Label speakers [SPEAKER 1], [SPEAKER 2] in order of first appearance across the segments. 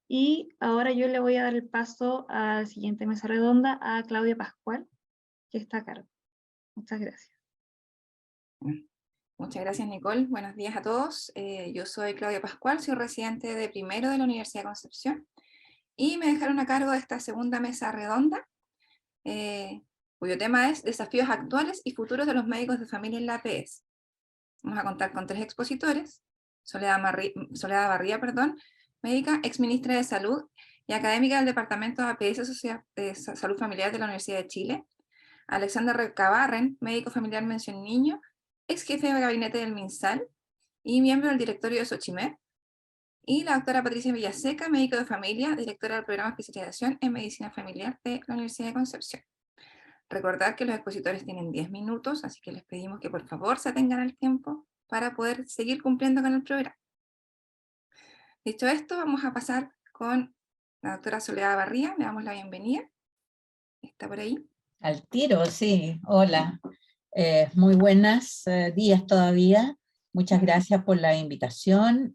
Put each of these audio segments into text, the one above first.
[SPEAKER 1] Y ahora yo le voy a dar el paso a la siguiente mesa redonda, a Claudia Pascual, que está a cargo. Muchas gracias.
[SPEAKER 2] Muchas gracias, Nicole. Buenos días a todos. Yo soy Claudia Pascual, soy residente de primero de la Universidad de Concepción y me dejaron a cargo de esta segunda mesa redonda, cuyo tema es Desafíos actuales y futuros de los médicos de familia en la APS. Vamos a contar con 3 expositores: Soledad Barría, médica, exministra de Salud y académica del Departamento de APS Sociedad de Salud Familiar de la Universidad de Chile; Alexander Recabarren, médico familiar mención niño, ex jefe de gabinete del MinSal y miembro del directorio de Xochimé; y la doctora Patricia Villaseca, médico de familia, directora del programa de especialización en medicina familiar de la Universidad de Concepción. Recordad que los expositores tienen 10 minutos, así que les pedimos que por favor se atengan al tiempo para poder seguir cumpliendo con el programa. Dicho esto, vamos a pasar con la doctora Soledad Barría. Le damos la bienvenida. ¿Está por ahí?
[SPEAKER 3] Al tiro, sí. Hola. Muy buenos días todavía. Muchas gracias por la invitación.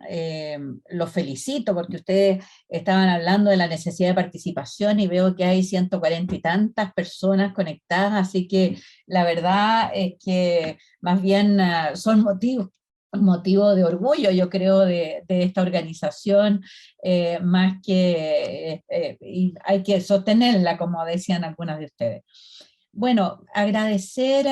[SPEAKER 3] Los felicito porque ustedes estaban hablando de la necesidad de participación y veo que hay 140 y tantas personas conectadas, así que la verdad es que más bien son motivo de orgullo, yo creo, de esta organización, más que y hay que sostenerla, como decían algunas de ustedes. Bueno, agradecer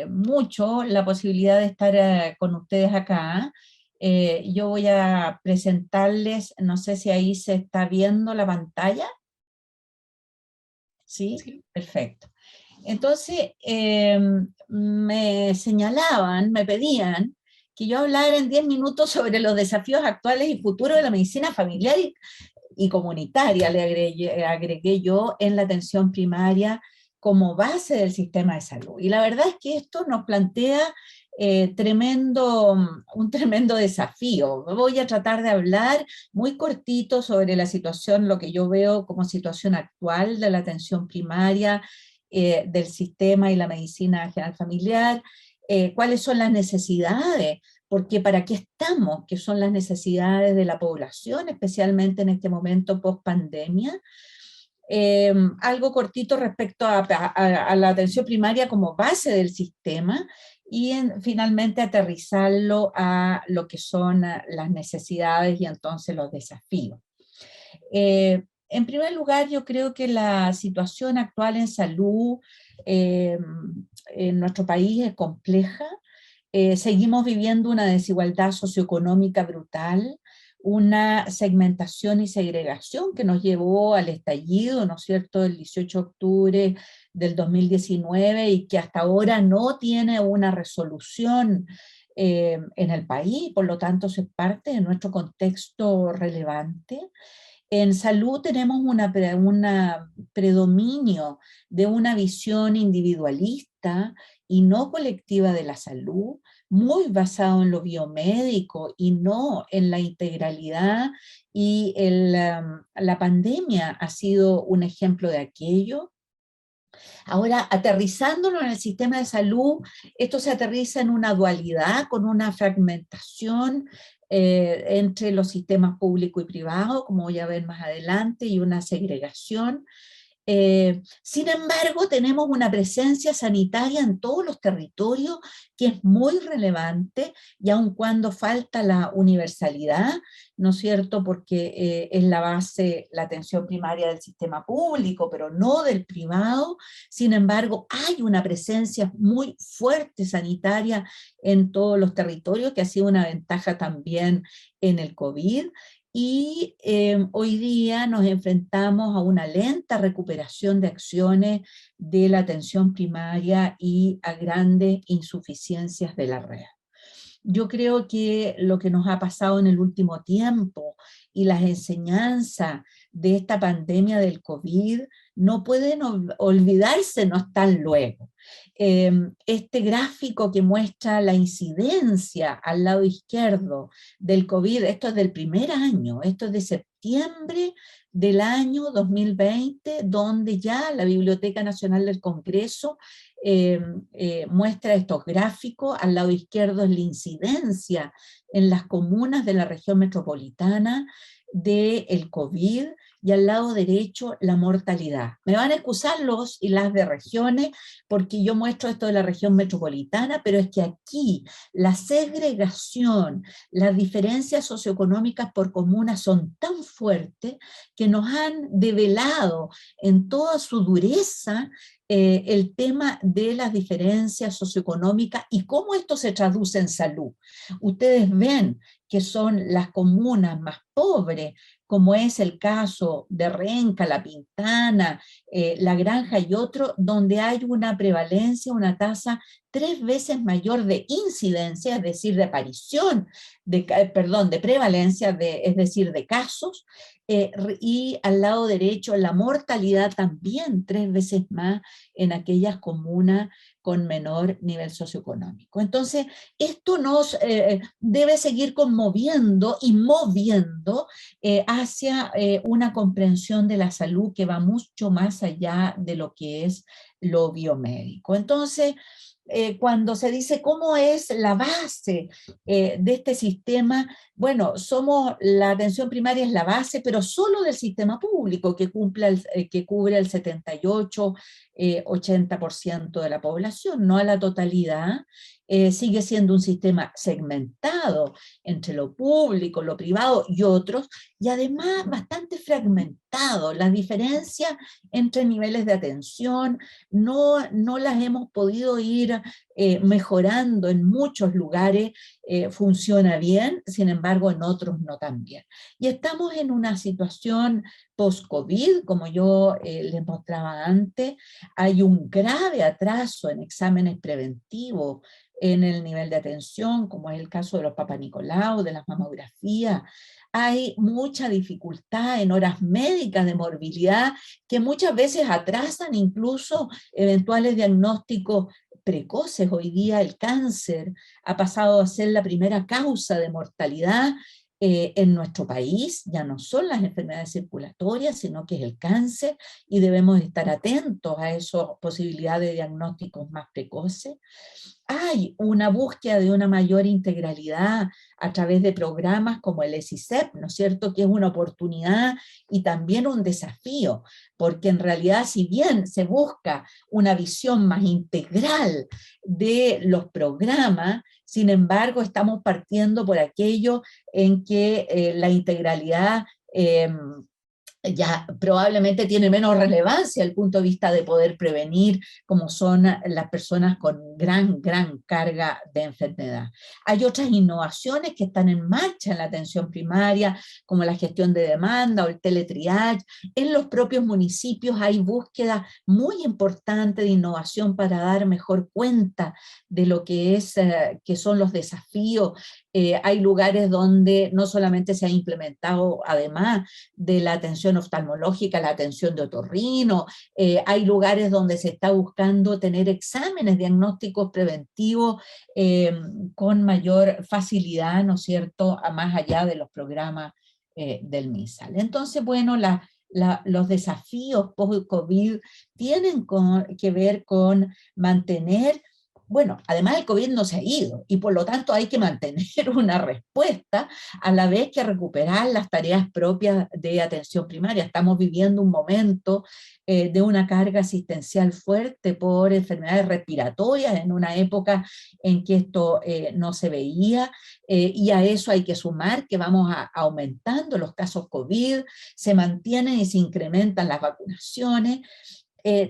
[SPEAKER 3] mucho la posibilidad de estar con ustedes acá. Yo voy a presentarles, no sé si ahí se está viendo la pantalla. ¿Sí? Sí. Perfecto. Entonces, me señalaban, me pedían que yo hablara en 10 minutos sobre los desafíos actuales y futuros de la medicina familiar y comunitaria, agregué yo, en la atención primaria como base del sistema de salud. Y la verdad es que esto nos plantea un tremendo desafío. Voy a tratar de hablar muy cortito sobre la situación, lo que yo veo como situación actual de la atención primaria, del sistema y la medicina general familiar, cuáles son las necesidades, porque para qué estamos, qué son las necesidades de la población, especialmente en este momento post-pandemia. Algo cortito respecto a la atención primaria como base del sistema y finalmente aterrizarlo a lo que son las necesidades y entonces los desafíos. En primer lugar, yo creo que la situación actual en salud en nuestro país es compleja. Seguimos viviendo una desigualdad socioeconómica brutal, una segmentación y segregación que nos llevó al estallido, ¿no es cierto?, el 18 de octubre del 2019 y que hasta ahora no tiene una resolución en el país, por lo tanto es parte de nuestro contexto relevante. En salud tenemos un predominio de una visión individualista y no colectiva de la salud, muy basado en lo biomédico y no en la integralidad, y la pandemia ha sido un ejemplo de aquello. Ahora, aterrizándolo en el sistema de salud, esto se aterriza en una dualidad, con una fragmentación entre los sistemas público y privado, como voy a ver más adelante, y una segregación. Sin embargo, tenemos una presencia sanitaria en todos los territorios que es muy relevante, y aun cuando falta la universalidad, ¿no es cierto?, porque es la base, la atención primaria del sistema público, pero no del privado. Sin embargo, hay una presencia muy fuerte sanitaria en todos los territorios, que ha sido una ventaja también en el COVID. Y hoy día nos enfrentamos a una lenta recuperación de acciones de la atención primaria y a grandes insuficiencias de la red. Yo creo que lo que nos ha pasado en el último tiempo y las enseñanzas de esta pandemia del COVID no pueden olvidarse, no están luego. Este gráfico que muestra la incidencia al lado izquierdo del COVID, esto es del primer año, esto es de septiembre del año 2020, donde ya la Biblioteca Nacional del Congreso muestra estos gráficos. Al lado izquierdo es la incidencia en las comunas de la región metropolitana, del COVID, y al lado derecho la mortalidad. Me van a excusar los y las de regiones, porque yo muestro esto de la región metropolitana, pero es que aquí la segregación, las diferencias socioeconómicas por comunas son tan fuertes que nos han develado en toda su dureza el tema de las diferencias socioeconómicas y cómo esto se traduce en salud. Ustedes ven que son las comunas más pobres, como es el caso de Renca, La Pintana, La Granja y otros, donde hay una prevalencia, una tasa 3 veces mayor de incidencia, es decir, de aparición, de prevalencia, es decir, de casos, y al lado derecho la mortalidad también 3 veces más en aquellas comunas con menor nivel socioeconómico. Entonces, esto nos debe seguir conmoviendo y moviendo hacia una comprensión de la salud que va mucho más allá de lo que es lo biomédico. Entonces, cuando se dice cómo es la base de este sistema, bueno, la atención primaria es la base, pero solo del sistema público, que cubre el 78, 80% de la población, no a la totalidad. Sigue siendo un sistema segmentado entre lo público, lo privado y otros, y además bastante fragmentado. Las diferencias entre niveles de atención no las hemos podido ir mejorando en muchos lugares, funciona bien, sin embargo en otros no tan bien. Y estamos en una situación post-COVID, como yo les mostraba antes. Hay un grave atraso en exámenes preventivos en el nivel de atención, como es el caso de los Papa Nicolau, de las mamografías. Hay mucha dificultad en horas médicas de morbilidad que muchas veces atrasan incluso eventuales diagnósticos precoces. Hoy día el cáncer ha pasado a ser la primera causa de mortalidad en nuestro país. Ya no son las enfermedades circulatorias, sino que es el cáncer, y debemos estar atentos a esas posibilidades de diagnósticos más precoces. Hay una búsqueda de una mayor integralidad a través de programas como el ESICEP, ¿no es cierto?, que es una oportunidad y también un desafío, porque en realidad, si bien se busca una visión más integral de los programas, sin embargo estamos partiendo por aquello en que la integralidad ya probablemente tiene menos relevancia desde el punto de vista de poder prevenir, como son las personas con gran carga de enfermedad. Hay otras innovaciones que están en marcha en la atención primaria, como la gestión de demanda o el teletriage. En los propios municipios hay búsqueda muy importante de innovación para dar mejor cuenta de lo que son los desafíos. Hay lugares donde no solamente se ha implementado, además de la atención oftalmológica, la atención de otorrino, hay lugares donde se está buscando tener exámenes diagnósticos preventivos con mayor facilidad, ¿no es cierto?, más allá de los programas del MISAL. Entonces, bueno, los desafíos post-COVID tienen que ver con mantener. Bueno, además el COVID no se ha ido y por lo tanto hay que mantener una respuesta a la vez que recuperar las tareas propias de atención primaria. Estamos viviendo un momento de una carga asistencial fuerte por enfermedades respiratorias en una época en que esto no se veía, y a eso hay que sumar que vamos aumentando los casos COVID, se mantienen y se incrementan las vacunaciones.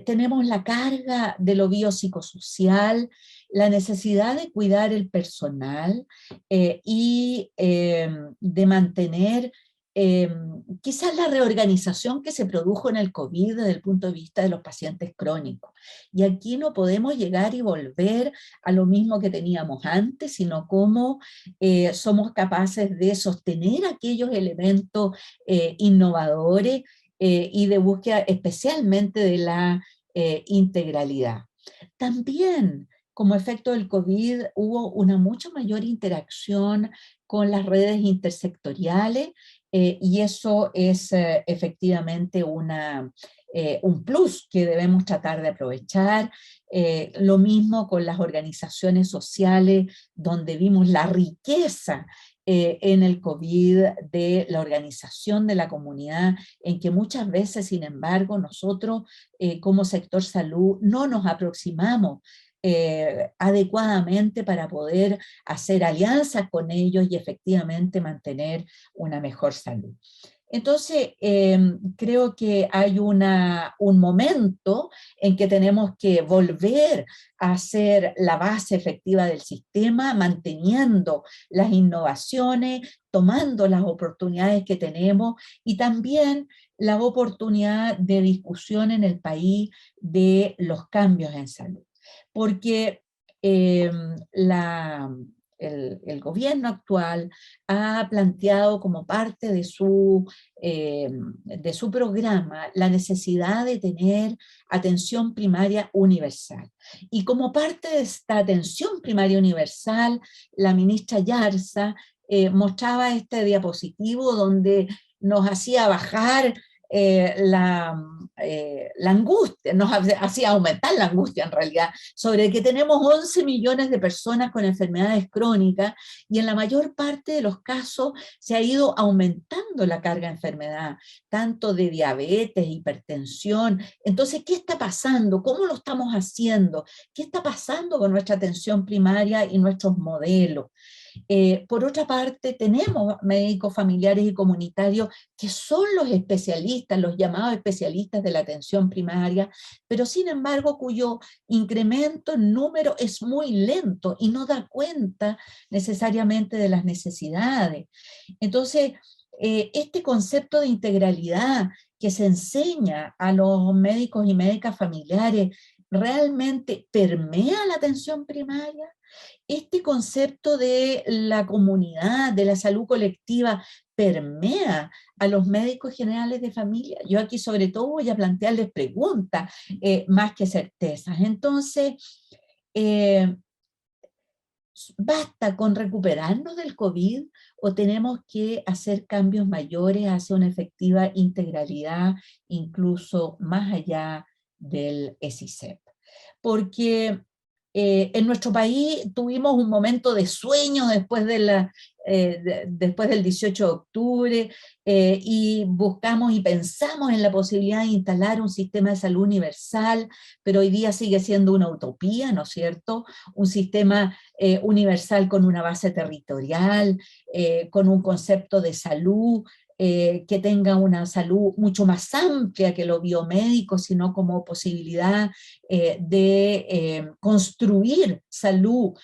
[SPEAKER 3] Tenemos la carga de lo biopsicosocial, la necesidad de cuidar el personal y de mantener quizás la reorganización que se produjo en el COVID desde el punto de vista de los pacientes crónicos. Y aquí no podemos llegar y volver a lo mismo que teníamos antes, sino cómo somos capaces de sostener aquellos elementos innovadores y de búsqueda especialmente de la integralidad. También, como efecto del COVID, hubo una mucho mayor interacción con las redes intersectoriales, y eso es efectivamente un plus que debemos tratar de aprovechar. Lo mismo con las organizaciones sociales, donde vimos la riqueza en el COVID de la organización de la comunidad, en que muchas veces, sin embargo, nosotros como sector salud no nos aproximamos adecuadamente para poder hacer alianzas con ellos y efectivamente mantener una mejor salud. Entonces, creo que hay un momento en que tenemos que volver a hacer la base efectiva del sistema, manteniendo las innovaciones, tomando las oportunidades que tenemos y también la oportunidad de discusión en el país de los cambios en salud. Porque el gobierno actual ha planteado como parte de su programa la necesidad de tener atención primaria universal. Y como parte de esta atención primaria universal, la ministra Yarza mostraba este diapositivo donde nos hacía bajar la angustia, nos hacía aumentar la angustia en realidad, sobre que tenemos 11 millones de personas con enfermedades crónicas y en la mayor parte de los casos se ha ido aumentando la carga de enfermedad, tanto de diabetes, hipertensión. Entonces, ¿qué está pasando? ¿Cómo lo estamos haciendo? ¿Qué está pasando con nuestra atención primaria y nuestros modelos? Por otra parte, tenemos médicos familiares y comunitarios que son los especialistas, los llamados especialistas de la atención primaria, pero sin embargo cuyo incremento en número es muy lento y no da cuenta necesariamente de las necesidades. Entonces, este concepto de integralidad que se enseña a los médicos y médicas familiares realmente permea la atención primaria. Este concepto de la comunidad, de la salud colectiva, permea a los médicos generales de familia. Yo aquí sobre todo voy a plantearles preguntas más que certezas. Entonces, ¿basta con recuperarnos del COVID o tenemos que hacer cambios mayores hacia una efectiva integralidad, incluso más allá del ESICEP? Porque en nuestro país tuvimos un momento de sueño después después del 18 de octubre y buscamos y pensamos en la posibilidad de instalar un sistema de salud universal, pero hoy día sigue siendo una utopía, ¿no es cierto? Un sistema universal con una base territorial, con un concepto de salud que tenga una salud mucho más amplia que lo biomédico, sino como posibilidad de construir salud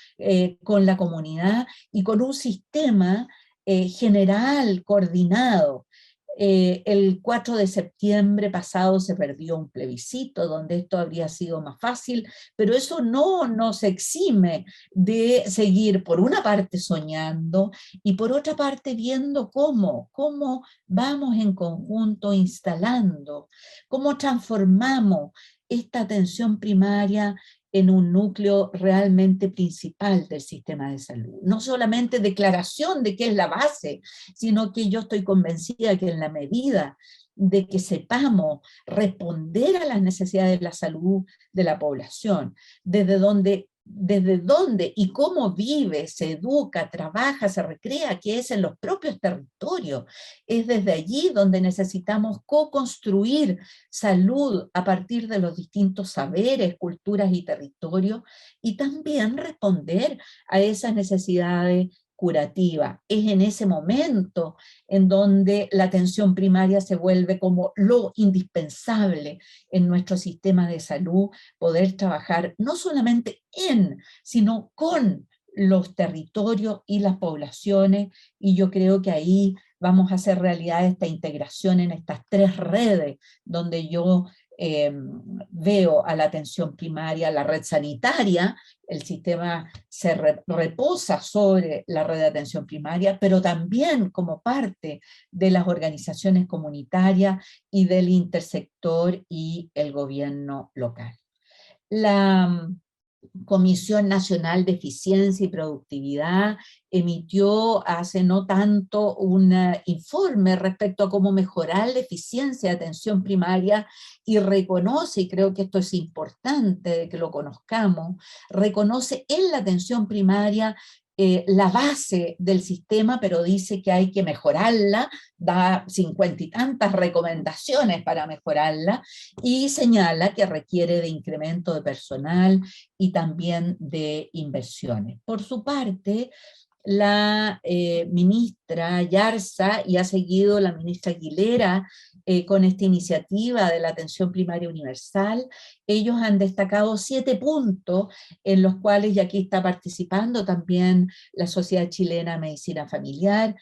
[SPEAKER 3] con la comunidad y con un sistema general, coordinado. El 4 de septiembre pasado se perdió un plebiscito donde esto habría sido más fácil, pero eso no nos exime de seguir por una parte soñando y por otra parte viendo cómo vamos en conjunto instalando, cómo transformamos esta atención primaria en un núcleo realmente principal del sistema de salud. No solamente declaración de que es la base, sino que yo estoy convencida que en la medida de que sepamos responder a las necesidades de la salud de la población, desde dónde y cómo vive, se educa, trabaja, se recrea, que es en los propios territorios. Es desde allí donde necesitamos co-construir salud a partir de los distintos saberes, culturas y territorios, y también responder a esas necesidades curativa. Es en ese momento en donde la atención primaria se vuelve como lo indispensable en nuestro sistema de salud, poder trabajar no solamente sino con los territorios y las poblaciones, y yo creo que ahí vamos a hacer realidad esta integración en estas tres redes, donde yo veo a la atención primaria, la red sanitaria, el sistema se reposa sobre la red de atención primaria, pero también como parte de las organizaciones comunitarias y del intersector y el gobierno local. La Comisión Nacional de Eficiencia y Productividad emitió hace no tanto un informe respecto a cómo mejorar la eficiencia de atención primaria y reconoce, y creo que esto es importante que lo conozcamos, reconoce en la atención primaria la base del sistema, pero dice que hay que mejorarla, da 50 y tantas recomendaciones para mejorarla, y señala que requiere de incremento de personal y también de inversiones. Por su parte, la ministra Yarza, y ha seguido la ministra Aguilera con esta iniciativa de la atención primaria universal. Ellos han destacado 7 puntos en los cuales, y aquí está participando también la Sociedad Chilena de Medicina Familiar,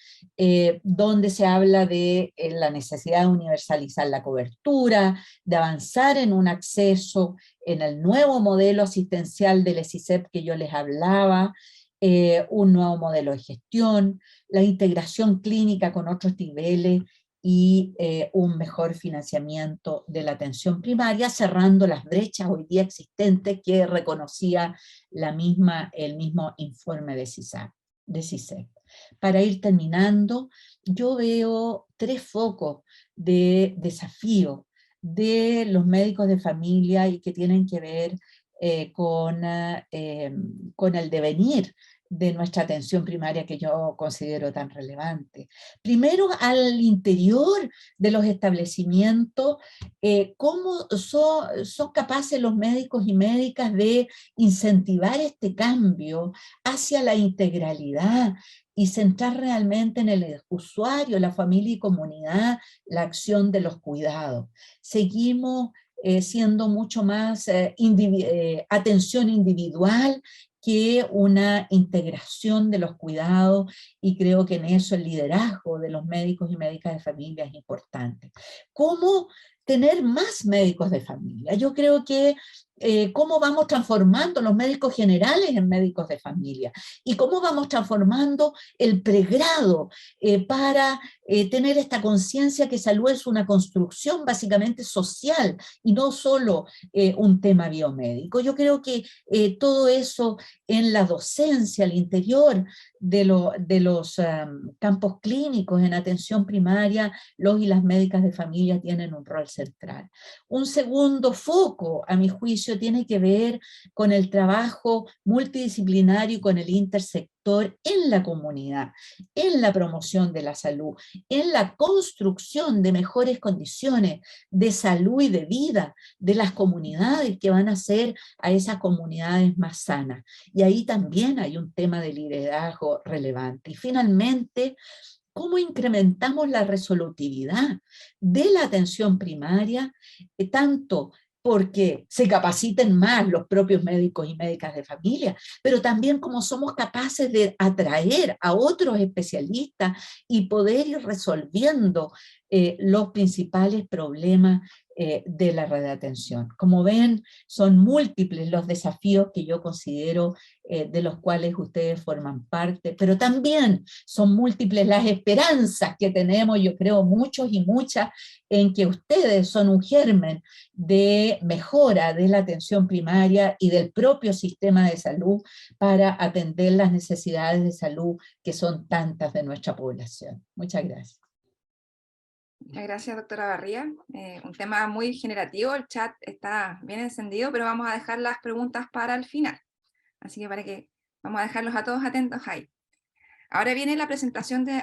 [SPEAKER 3] donde se habla de la necesidad de universalizar la cobertura, de avanzar en un acceso en el nuevo modelo asistencial del ESICEP que yo les hablaba, un nuevo modelo de gestión, la integración clínica con otros niveles y un mejor financiamiento de la atención primaria, cerrando las brechas hoy día existentes que reconocía el mismo informe de CISEP. Para ir terminando, yo veo 3 focos de desafío de los médicos de familia y que tienen que ver con el devenir de nuestra atención primaria que yo considero tan relevante. Primero, al interior de los establecimientos, cómo son capaces los médicos y médicas de incentivar este cambio hacia la integralidad y centrar realmente en el usuario, la familia y comunidad, la acción de los cuidados. Seguimos siendo mucho más atención individual que una integración de los cuidados, y creo que en eso el liderazgo de los médicos y médicas de familia es importante. ¿Cómo tener más médicos de familia? Yo creo que cómo vamos transformando los médicos generales en médicos de familia, y cómo vamos transformando el pregrado para tener esta conciencia que salud es una construcción básicamente social y no solo un tema biomédico. Yo creo que todo eso en la docencia, al interior de los campos clínicos en atención primaria, los y las médicas de familia tienen un rol central. Un segundo foco, a mi juicio, tiene que ver con el trabajo multidisciplinario y con el intersector en la comunidad, en la promoción de la salud, en la construcción de mejores condiciones de salud y de vida de las comunidades que van a hacer a esas comunidades más sanas. Y ahí también hay un tema de liderazgo relevante. Y finalmente, ¿cómo incrementamos la resolutividad de la atención primaria, tanto porque se capaciten más los propios médicos y médicas de familia, pero también como somos capaces de atraer a otros especialistas y poder ir resolviendo los principales problemas de la red de atención? Como ven, son múltiples los desafíos que yo considero de los cuales ustedes forman parte, pero también son múltiples las esperanzas que tenemos, yo creo muchos y muchas, en que ustedes son un germen de mejora de la atención primaria y del propio sistema de salud para atender las necesidades de salud que son tantas de nuestra población. Muchas gracias.
[SPEAKER 2] Muchas gracias, doctora Barría. Un tema muy generativo, el chat está bien encendido, pero vamos a dejar las preguntas para el final. Así que vamos a dejarlos a todos atentos ahí. Ahora viene la presentación del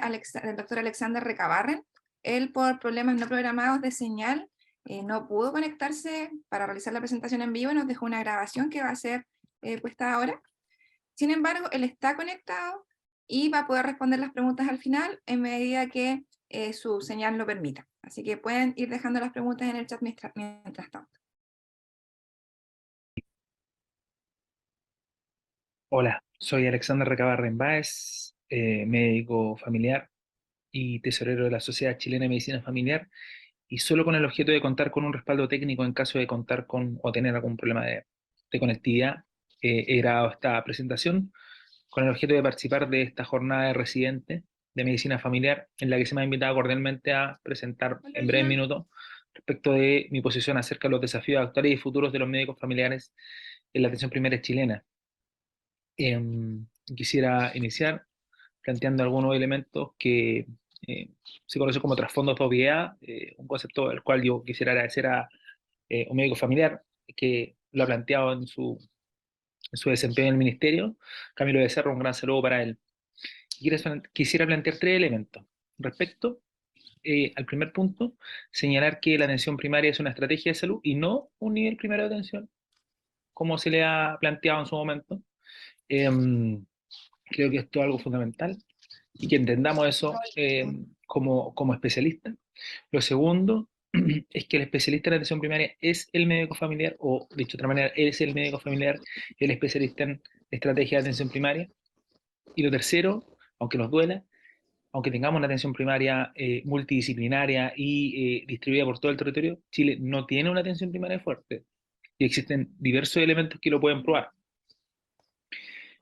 [SPEAKER 2] doctor Alexander Recabarren. Él, por problemas no programados de señal, no pudo conectarse para realizar la presentación en vivo y nos dejó una grabación que va a ser puesta ahora. Sin embargo, él está conectado y va a poder responder las preguntas al final en medida que su señal lo permita. Así que pueden ir dejando las preguntas en el chat mientras tanto.
[SPEAKER 4] Hola, soy Alexander Recabarren Báez, médico familiar y tesorero de la Sociedad Chilena de Medicina Familiar, y solo con el objeto de contar con un respaldo técnico en caso de contar con o tener algún problema de conectividad, he grabado esta presentación con el objeto de participar de esta jornada de residente de medicina familiar, en la que se me ha invitado cordialmente a presentar en breves minutos respecto de mi posición acerca de los desafíos actuales y futuros de los médicos familiares en la atención primaria chilena. Quisiera iniciar planteando algunos elementos que se conocen como trasfondos de obviedad, un concepto al cual yo quisiera agradecer a un médico familiar que lo ha planteado en su desempeño en el ministerio. Camilo Becerra, un gran saludo para él. Quisiera plantear 3 elementos. Respecto al primer punto, señalar que la atención primaria es una estrategia de salud y no un nivel primario de atención, como se le ha planteado en su momento. Creo que esto es algo fundamental y que entendamos eso como especialista. Lo segundo es que el especialista en atención primaria es el médico familiar, o dicho de otra manera, es el médico familiar, el especialista en estrategia de atención primaria. Y lo tercero, aunque nos duela, aunque tengamos una atención primaria multidisciplinaria y distribuida por todo el territorio, Chile no tiene una atención primaria fuerte. Y existen diversos elementos que lo pueden probar.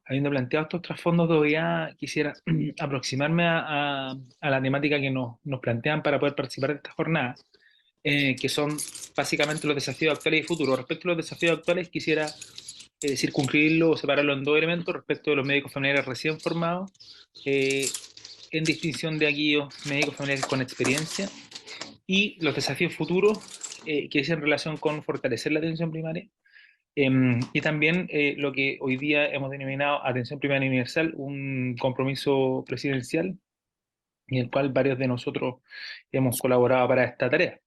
[SPEAKER 4] Habiendo planteado estos trasfondos, todavía quisiera aproximarme a la temática que nos plantean para poder participar de esta jornada, que son básicamente los desafíos actuales y futuros. Respecto a los desafíos actuales, quisiera circunscribirlo o separarlo en 2 elementos respecto de los médicos familiares recién formados, en distinción de aquellos médicos familiares con experiencia, y los desafíos futuros, que es en relación con fortalecer la atención primaria, y también lo que hoy día hemos denominado atención primaria universal, un compromiso presidencial en el cual varios de nosotros hemos colaborado para esta tarea.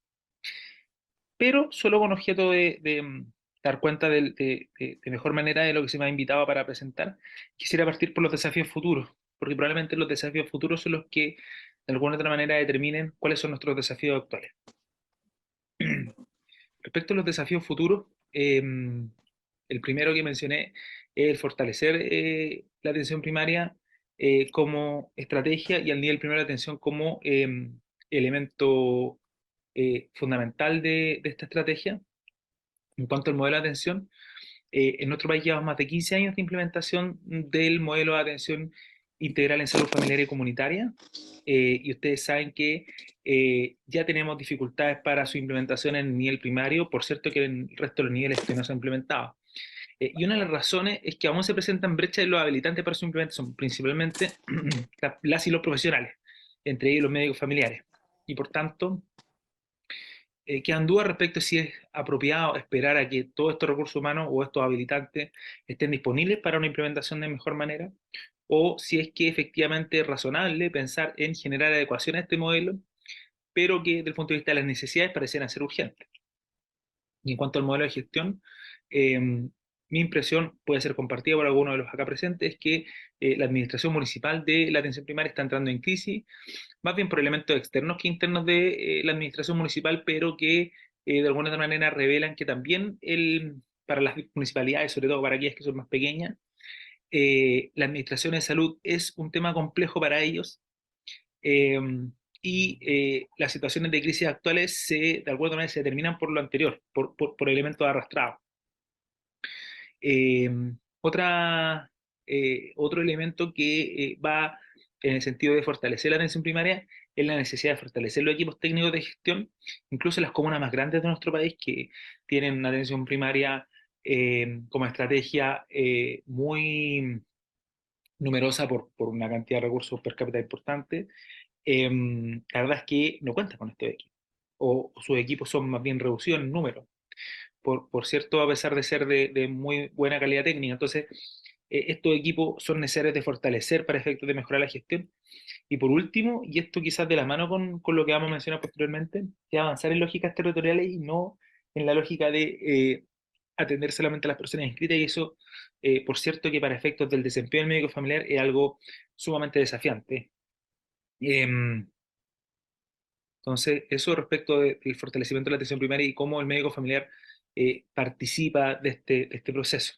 [SPEAKER 4] Pero solo con objeto de dar cuenta de mejor manera de lo que se me ha invitado para presentar, quisiera partir por los desafíos futuros, porque probablemente los desafíos futuros son los que de alguna u otra manera determinen cuáles son nuestros desafíos actuales. Respecto a los desafíos futuros, el primero que mencioné es el fortalecer la atención primaria como estrategia y al nivel primero de atención como elemento fundamental de esta estrategia. En cuanto al modelo de atención, en nuestro país llevamos más de 15 años de implementación del modelo de atención integral en salud familiar y comunitaria, y ustedes saben que ya tenemos dificultades para su implementación en el nivel primario, por cierto que en el resto de los niveles que no se ha implementado. Y una de las razones es que aún se presentan brechas en los habilitantes para su implementación, principalmente las y los profesionales, entre ellos los médicos familiares. Y por tanto, quedan dudas respecto a si es apropiado esperar a que todos estos recursos humanos o estos habilitantes estén disponibles para una implementación de mejor manera, o si es que efectivamente es razonable pensar en generar adecuaciones a este modelo, pero que desde el punto de vista de las necesidades parecieran ser urgentes. Y en cuanto al modelo de gestión, mi impresión puede ser compartida por algunos de los acá presentes, es que la administración municipal de la atención primaria está entrando en crisis, más bien por elementos externos que internos de la administración municipal, pero que de alguna otra manera revelan que también para las municipalidades, sobre todo para aquellas que son más pequeñas, la administración de salud es un tema complejo para ellos, eh, y las situaciones de crisis actuales de alguna manera se determinan por lo anterior, por elementos arrastrados. Eh, otro elemento que va en el sentido de fortalecer la atención primaria es la necesidad de fortalecer los equipos técnicos de gestión, incluso las comunas más grandes de nuestro país que tienen una atención primaria como estrategia muy numerosa por una cantidad de recursos per cápita importante. La verdad es que no cuentan con este equipo, o sus equipos son más bien reducidos en número, por cierto, a pesar de ser de muy buena calidad técnica. Entonces, estos equipos son necesarios de fortalecer para efectos de mejorar la gestión. Y por último, y esto quizás de la mano con lo que vamos a mencionar posteriormente, es avanzar en lógicas territoriales y no en la lógica de atender solamente a las personas inscritas, y eso, por cierto, que para efectos del desempeño del médico familiar es algo sumamente desafiante. Entonces, eso respecto del fortalecimiento de la atención primaria y cómo el médico familiar participa de este proceso.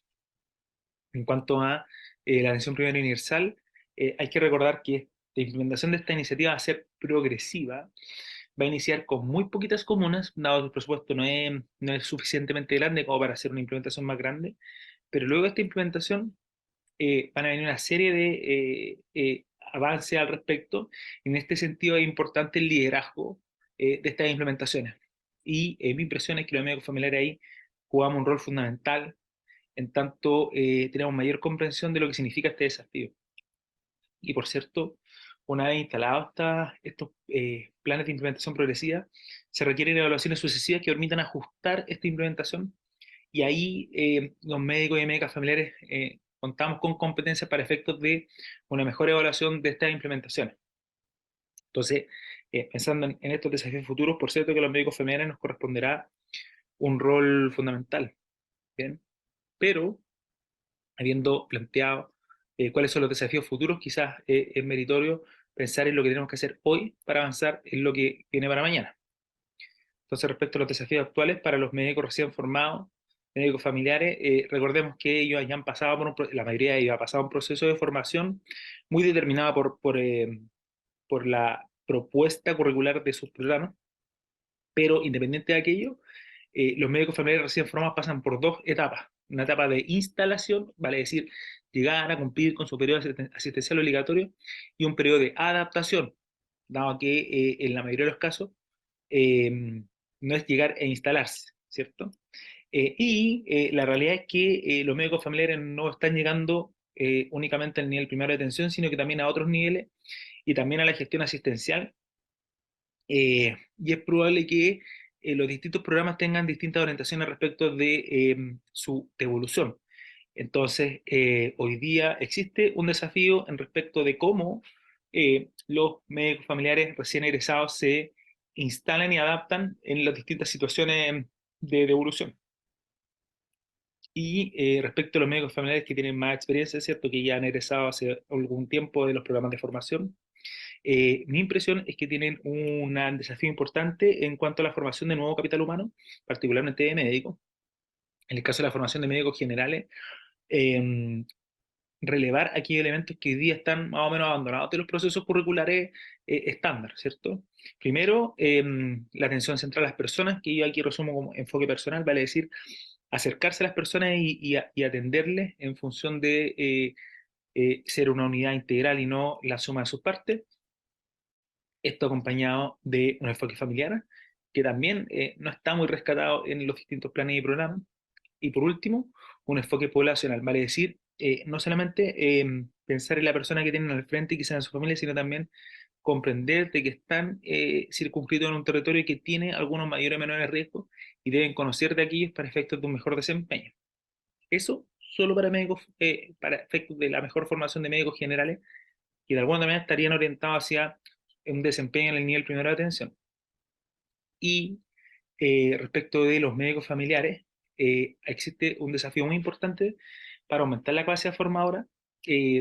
[SPEAKER 4] En cuanto a la atención primaria universal, hay que recordar que la implementación de esta iniciativa va a ser progresiva, va a iniciar con muy poquitas comunas, dado que el presupuesto no es suficientemente grande como para hacer una implementación más grande, pero luego de esta implementación van a venir una serie de avances al respecto. En este sentido es importante el liderazgo de estas implementaciones. Y mi impresión es que los médicos familiares ahí jugamos un rol fundamental, en tanto tenemos mayor comprensión de lo que significa este desafío. Y por cierto, una vez instalados estos planes de implementación progresiva, se requieren evaluaciones sucesivas que permitan ajustar esta implementación y ahí los médicos y médicas familiares contamos con competencias para efectos de una mejor evaluación de estas implementaciones. Entonces, pensando en estos desafíos futuros, por cierto que a los médicos familiares nos corresponderá un rol fundamental, ¿bien? Pero, habiendo planteado cuáles son los desafíos futuros, quizás es meritorio pensar en lo que tenemos que hacer hoy para avanzar en lo que viene para mañana. Entonces, respecto a los desafíos actuales para los médicos recién formados, médicos familiares, recordemos que ellos ya han pasado la mayoría de ellos ha pasado un proceso de formación muy determinado por la propuesta curricular de sus programas, pero independiente de aquello, los médicos familiares recién formados pasan por dos etapas. Una etapa de instalación, vale decir, llegar a cumplir con su periodo asistencial obligatorio, y un periodo de adaptación, dado que en la mayoría de los casos no es llegar e instalarse, ¿cierto? La realidad es que los médicos familiares no están llegando únicamente al nivel primero de atención, sino que también a otros niveles y también a la gestión asistencial. Y es probable que los distintos programas tengan distintas orientaciones respecto de su devolución. Entonces, hoy día existe un desafío en respecto de cómo los médicos familiares recién egresados se instalan y adaptan en las distintas situaciones de devolución. Y respecto a los médicos familiares que tienen más experiencia, es cierto que ya han egresado hace algún tiempo de los programas de formación, mi impresión es que tienen un desafío importante en cuanto a la formación de nuevo capital humano, particularmente de médicos. En el caso de la formación de médicos generales, eh, relevar aquí elementos que hoy día están más o menos abandonados de los procesos curriculares estándar, ¿cierto? Primero, la atención central a las personas, que yo aquí resumo como enfoque personal, vale decir, acercarse a las personas y atenderles en función de ser una unidad integral y no la suma de sus partes. Esto acompañado de un enfoque familiar, que también no está muy rescatado en los distintos planes y programas. Y por último, un enfoque poblacional, vale decir, no solamente pensar en la persona que tienen al frente y que sea en su familia, sino también comprender de que están circunscritos en un territorio que tiene algunos mayores o menores riesgos y deben conocer de aquellos para efectos de un mejor desempeño. Eso solo para médicos, para efectos de la mejor formación de médicos generales, que de alguna manera estarían orientados hacia un desempeño en el nivel primero de atención. Y respecto de los médicos familiares, existe un desafío muy importante para aumentar la capacidad formadora,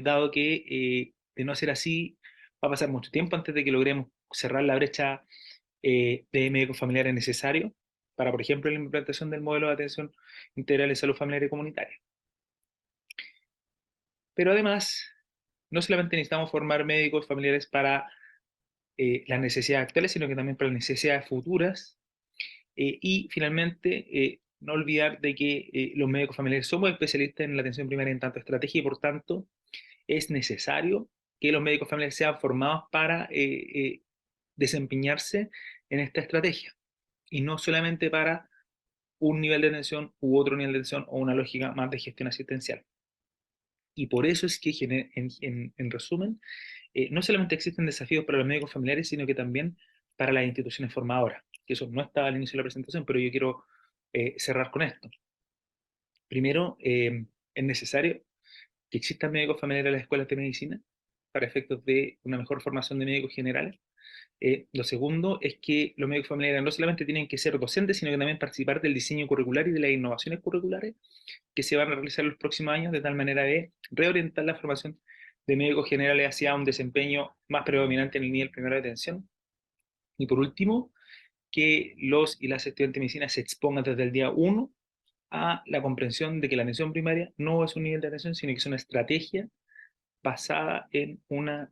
[SPEAKER 4] dado que de no ser así, va a pasar mucho tiempo antes de que logremos cerrar la brecha de médicos familiares necesarios para, por ejemplo, la implementación del modelo de atención integral de salud familiar y comunitaria. Pero además, no solamente necesitamos formar médicos familiares para las necesidades actuales, sino que también para las necesidades futuras. Y finalmente, no olvidar de que los médicos familiares somos especialistas en la atención primaria en tanto estrategia y por tanto es necesario que los médicos familiares sean formados para desempeñarse en esta estrategia y no solamente para un nivel de atención u otro nivel de atención o una lógica más de gestión asistencial. Y por eso es que, en resumen, no solamente existen desafíos para los médicos familiares, sino que también para las instituciones formadoras, que eso no estaba al inicio de la presentación, pero yo quiero cerrar con esto. Primero, es necesario que existan médicos familiares en las escuelas de medicina para efectos de una mejor formación de médicos generales. Lo segundo es que los médicos familiares no solamente tienen que ser docentes, sino que también participar del diseño curricular y de las innovaciones curriculares que se van a realizar en los próximos años, de tal manera de reorientar la formación de médicos generales hacia un desempeño más predominante en el nivel primero de atención. Y por último, que los y las estudiantes de medicina se expongan desde el día 1 a la comprensión de que la atención primaria no es un nivel de atención, sino que es una estrategia basada en un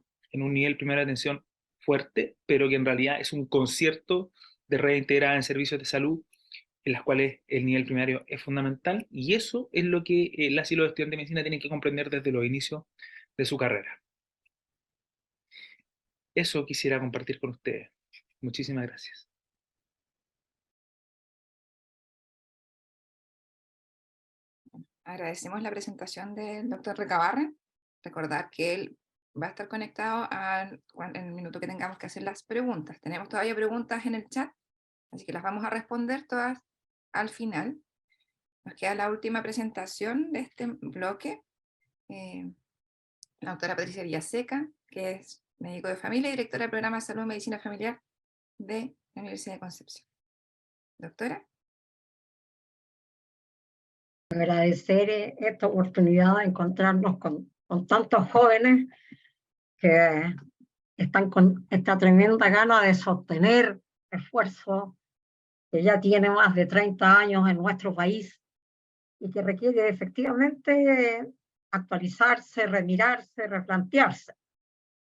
[SPEAKER 4] nivel primero de atención fuerte, pero que en realidad es un concierto de red integrada en servicios de salud en las cuales el nivel primario es fundamental, y eso es lo que las y los estudiantes de medicina tienen que comprender desde los inicios de su carrera. Eso quisiera compartir con ustedes. Muchísimas gracias.
[SPEAKER 2] Agradecemos la presentación del doctor Recabarren. Recordar que él va a estar conectado en el minuto que tengamos que hacer las preguntas. Tenemos todavía preguntas en el chat, así que las vamos a responder todas al final. Nos queda la última presentación de este bloque. La doctora Patricia Villaseca, que es médico de familia y directora del programa de salud y medicina familiar de la Universidad de Concepción. Doctora.
[SPEAKER 5] Agradecer esta oportunidad de encontrarnos con tantos jóvenes que están con esta tremenda gana de sostener esfuerzos que ya tiene más de 30 años en nuestro país y que requiere efectivamente actualizarse, remirarse, replantearse.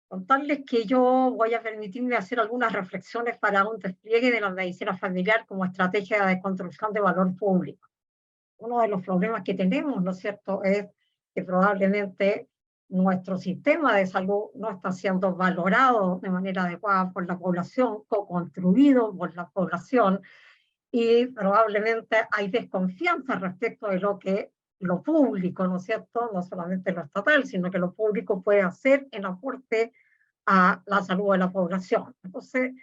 [SPEAKER 5] Contarles que yo voy a permitirme hacer algunas reflexiones para un despliegue de la medicina familiar como estrategia de construcción de valor público. Uno de los problemas que tenemos, ¿no es cierto?, es que probablemente nuestro sistema de salud no está siendo valorado de manera adecuada por la población, co-construido por la población, y probablemente hay desconfianza respecto de lo público, ¿no es cierto?, no solamente lo estatal, sino que lo público puede hacer en aporte a la salud de la población. Entonces,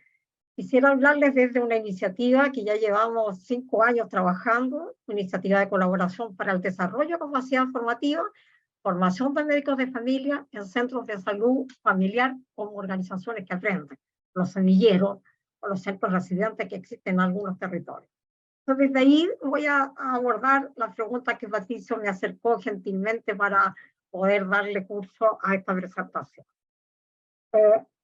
[SPEAKER 5] quisiera hablarles desde una iniciativa que ya llevamos 5 años trabajando, una iniciativa de colaboración para el desarrollo de capacidad formativa, formación de médicos de familia en centros de salud familiar como organizaciones que aprenden, los semilleros o los centros residentes que existen en algunos territorios. Entonces, desde ahí voy a abordar las preguntas que Patricio me acercó gentilmente para poder darle curso a esta presentación.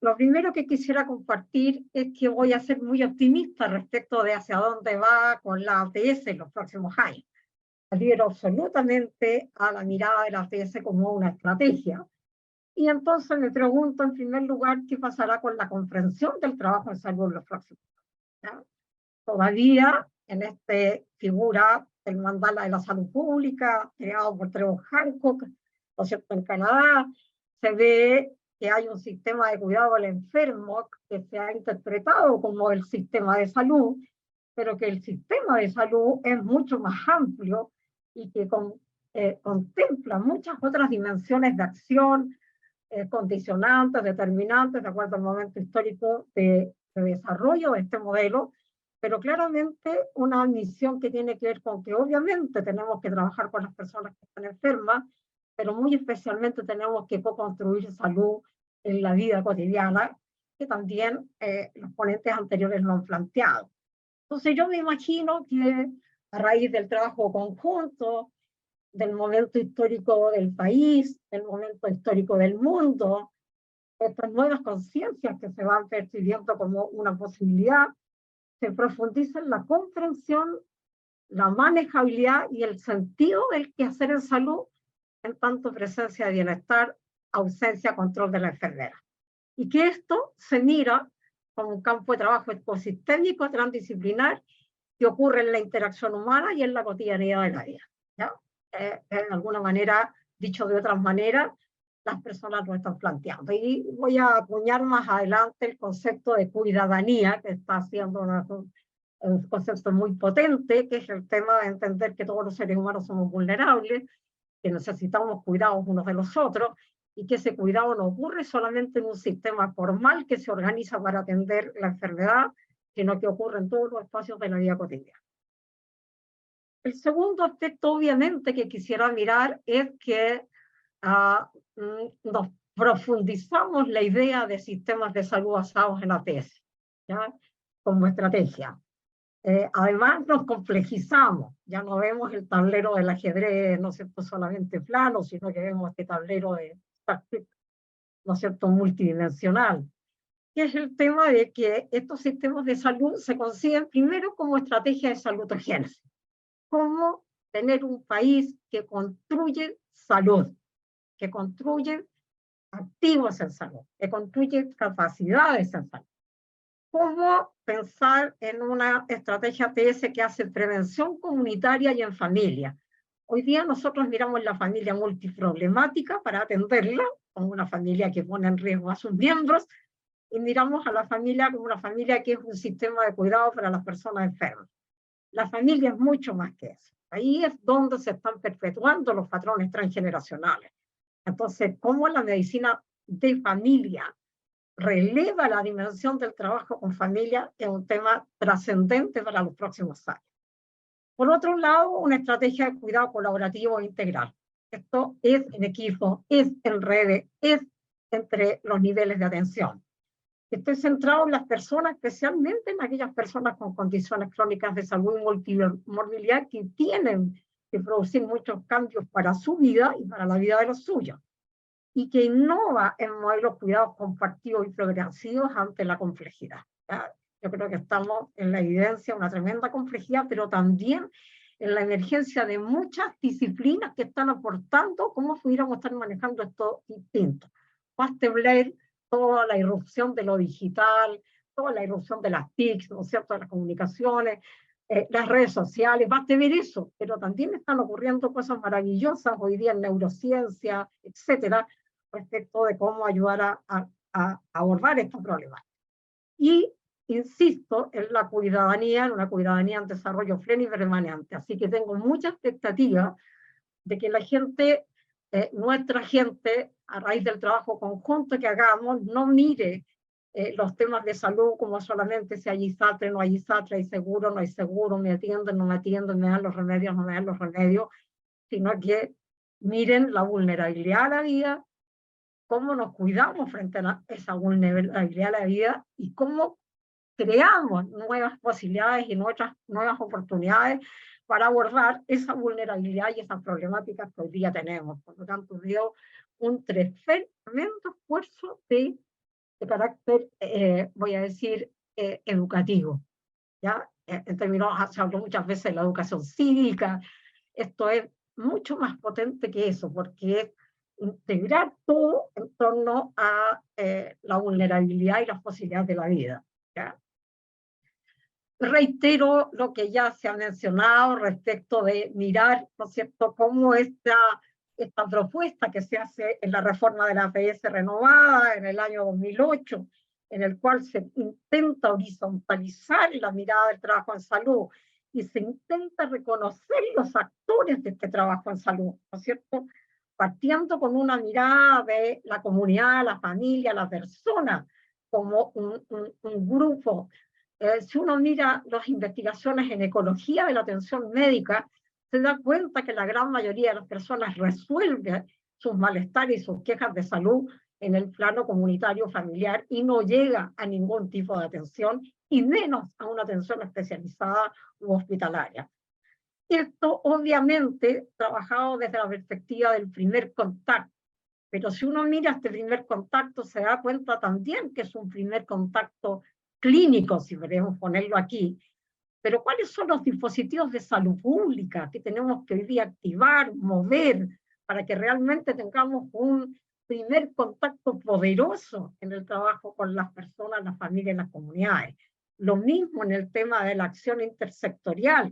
[SPEAKER 5] Lo primero que quisiera compartir es que voy a ser muy optimista respecto de hacia dónde va con la ATS en los próximos años. Adhiero absolutamente a la mirada de la ATS como una estrategia. Y entonces me pregunto, en primer lugar, ¿qué pasará con la comprensión del trabajo en salud en los próximos años? ¿Ya? Todavía en este figura el mandala de la salud pública, creado por Trevor Hancock, ¿no es cierto?, en Canadá, se ve que hay un sistema de cuidado del enfermo que se ha interpretado como el sistema de salud, pero que el sistema de salud es mucho más amplio y que contempla muchas otras dimensiones de acción, condicionantes, determinantes, de acuerdo al momento histórico de desarrollo de este modelo, pero claramente una misión que tiene que ver con que obviamente tenemos que trabajar con las personas que están enfermas, pero muy especialmente tenemos que co-construir salud en la vida cotidiana, que también los ponentes anteriores lo han planteado. Entonces yo me imagino que a raíz del trabajo conjunto, del momento histórico del país, del momento histórico del mundo, estas nuevas conciencias que se van percibiendo como una posibilidad, se profundiza en la comprensión, la manejabilidad y el sentido del quehacer en salud, en tanto presencia de bienestar, ausencia, control de la enfermedad. Y que esto se mira como un campo de trabajo ecosistémico, transdisciplinar, que ocurre en la interacción humana y en la cotidianidad de la vida. ¿Ya? De alguna manera, dicho de otras maneras, las personas lo están planteando. Y voy a acuñar más adelante el concepto de cuidadanía, que está siendo un concepto muy potente, que es el tema de entender que todos los seres humanos somos vulnerables, que necesitamos cuidados unos de los otros, y que ese cuidado no ocurre solamente en un sistema formal que se organiza para atender la enfermedad, sino que ocurre en todos los espacios de la vida cotidiana. El segundo aspecto, obviamente, que quisiera mirar es que nos profundizamos la idea de sistemas de salud basados en ATS, ¿ya?, como estrategia. Además nos complejizamos, ya no vemos el tablero del ajedrez, no es cierto, solamente plano, sino que vemos este tablero de, ¿no es cierto?, multidimensional, que es el tema de que estos sistemas de salud se conciben primero como estrategia de salutogénesis, como tener un país que construye salud, que construye activos en salud, que construye capacidades en salud. ¿Cómo pensar en una estrategia ATS que hace prevención comunitaria y en familia? Hoy día nosotros miramos la familia multiproblemática para atenderla, como una familia que pone en riesgo a sus miembros, y miramos a la familia como una familia que es un sistema de cuidado para las personas enfermas. La familia es mucho más que eso. Ahí es donde se están perpetuando los patrones transgeneracionales. Entonces, ¿cómo la medicina de familia releva la dimensión del trabajo con familia? Es un tema trascendente para los próximos años. Por otro lado, una estrategia de cuidado colaborativo e integral. Esto es en equipo, es en redes, es entre los niveles de atención. Estoy centrado en las personas, especialmente en aquellas personas con condiciones crónicas de salud y multimorbilidad que tienen que producir muchos cambios para su vida y para la vida de los suyos, y que innova en modelos cuidados compartidos y progresivos ante la complejidad. ¿Ya? Yo creo que estamos en la evidencia, una tremenda complejidad, pero también en la emergencia de muchas disciplinas que están aportando cómo pudiéramos estar manejando esto distinto. Baste ver toda la irrupción de lo digital, toda la irrupción de las TICs, ¿no es cierto?, de las comunicaciones, las redes sociales, baste ver eso, pero también están ocurriendo cosas maravillosas hoy día en neurociencia, etcétera, respecto de cómo ayudar a abordar estos problemas. Y insisto en la cuidadanía, en una cuidadanía en desarrollo pleno y permanente. Así que tengo mucha expectativa de que la gente, nuestra gente, a raíz del trabajo conjunto que hagamos, no mire los temas de salud como solamente si hay ISATRE, no hay ISATRE, hay seguro, no hay seguro, me atienden, no me atienden, me dan los remedios, no me dan los remedios, sino que miren la vulnerabilidad a la vida, cómo nos cuidamos frente a esa vulnerabilidad a la vida y cómo creamos nuevas posibilidades y nuevas oportunidades para abordar esa vulnerabilidad y esas problemáticas que hoy día tenemos. Por lo tanto, veo un tremendo esfuerzo de carácter, voy a decir, educativo. ¿Ya? En términos, se habló muchas veces de la educación cívica. Esto es mucho más potente que eso, porque es integrar todo en torno a la vulnerabilidad y las posibilidades de la vida. ¿Ya? Reitero lo que ya se ha mencionado respecto de mirar, ¿no es cierto?, cómo esta propuesta que se hace en la reforma de la APS renovada en el año 2008, en el cual se intenta horizontalizar la mirada del trabajo en salud y se intenta reconocer los actores de este trabajo en salud, ¿no es cierto?, partiendo con una mirada de la comunidad, la familia, la persona, como un grupo. Si uno mira las investigaciones en ecología de la atención médica, se da cuenta que la gran mayoría de las personas resuelve sus malestares y sus quejas de salud en el plano comunitario familiar y no llega a ningún tipo de atención, y menos a una atención especializada u hospitalaria. Esto obviamente trabajado desde la perspectiva del primer contacto, pero si uno mira este primer contacto se da cuenta también que es un primer contacto clínico, si queremos ponerlo aquí. Pero ¿cuáles son los dispositivos de salud pública que tenemos que hoy día activar, mover, para que realmente tengamos un primer contacto poderoso en el trabajo con las personas, las familias y las comunidades? Lo mismo en el tema de la acción intersectorial,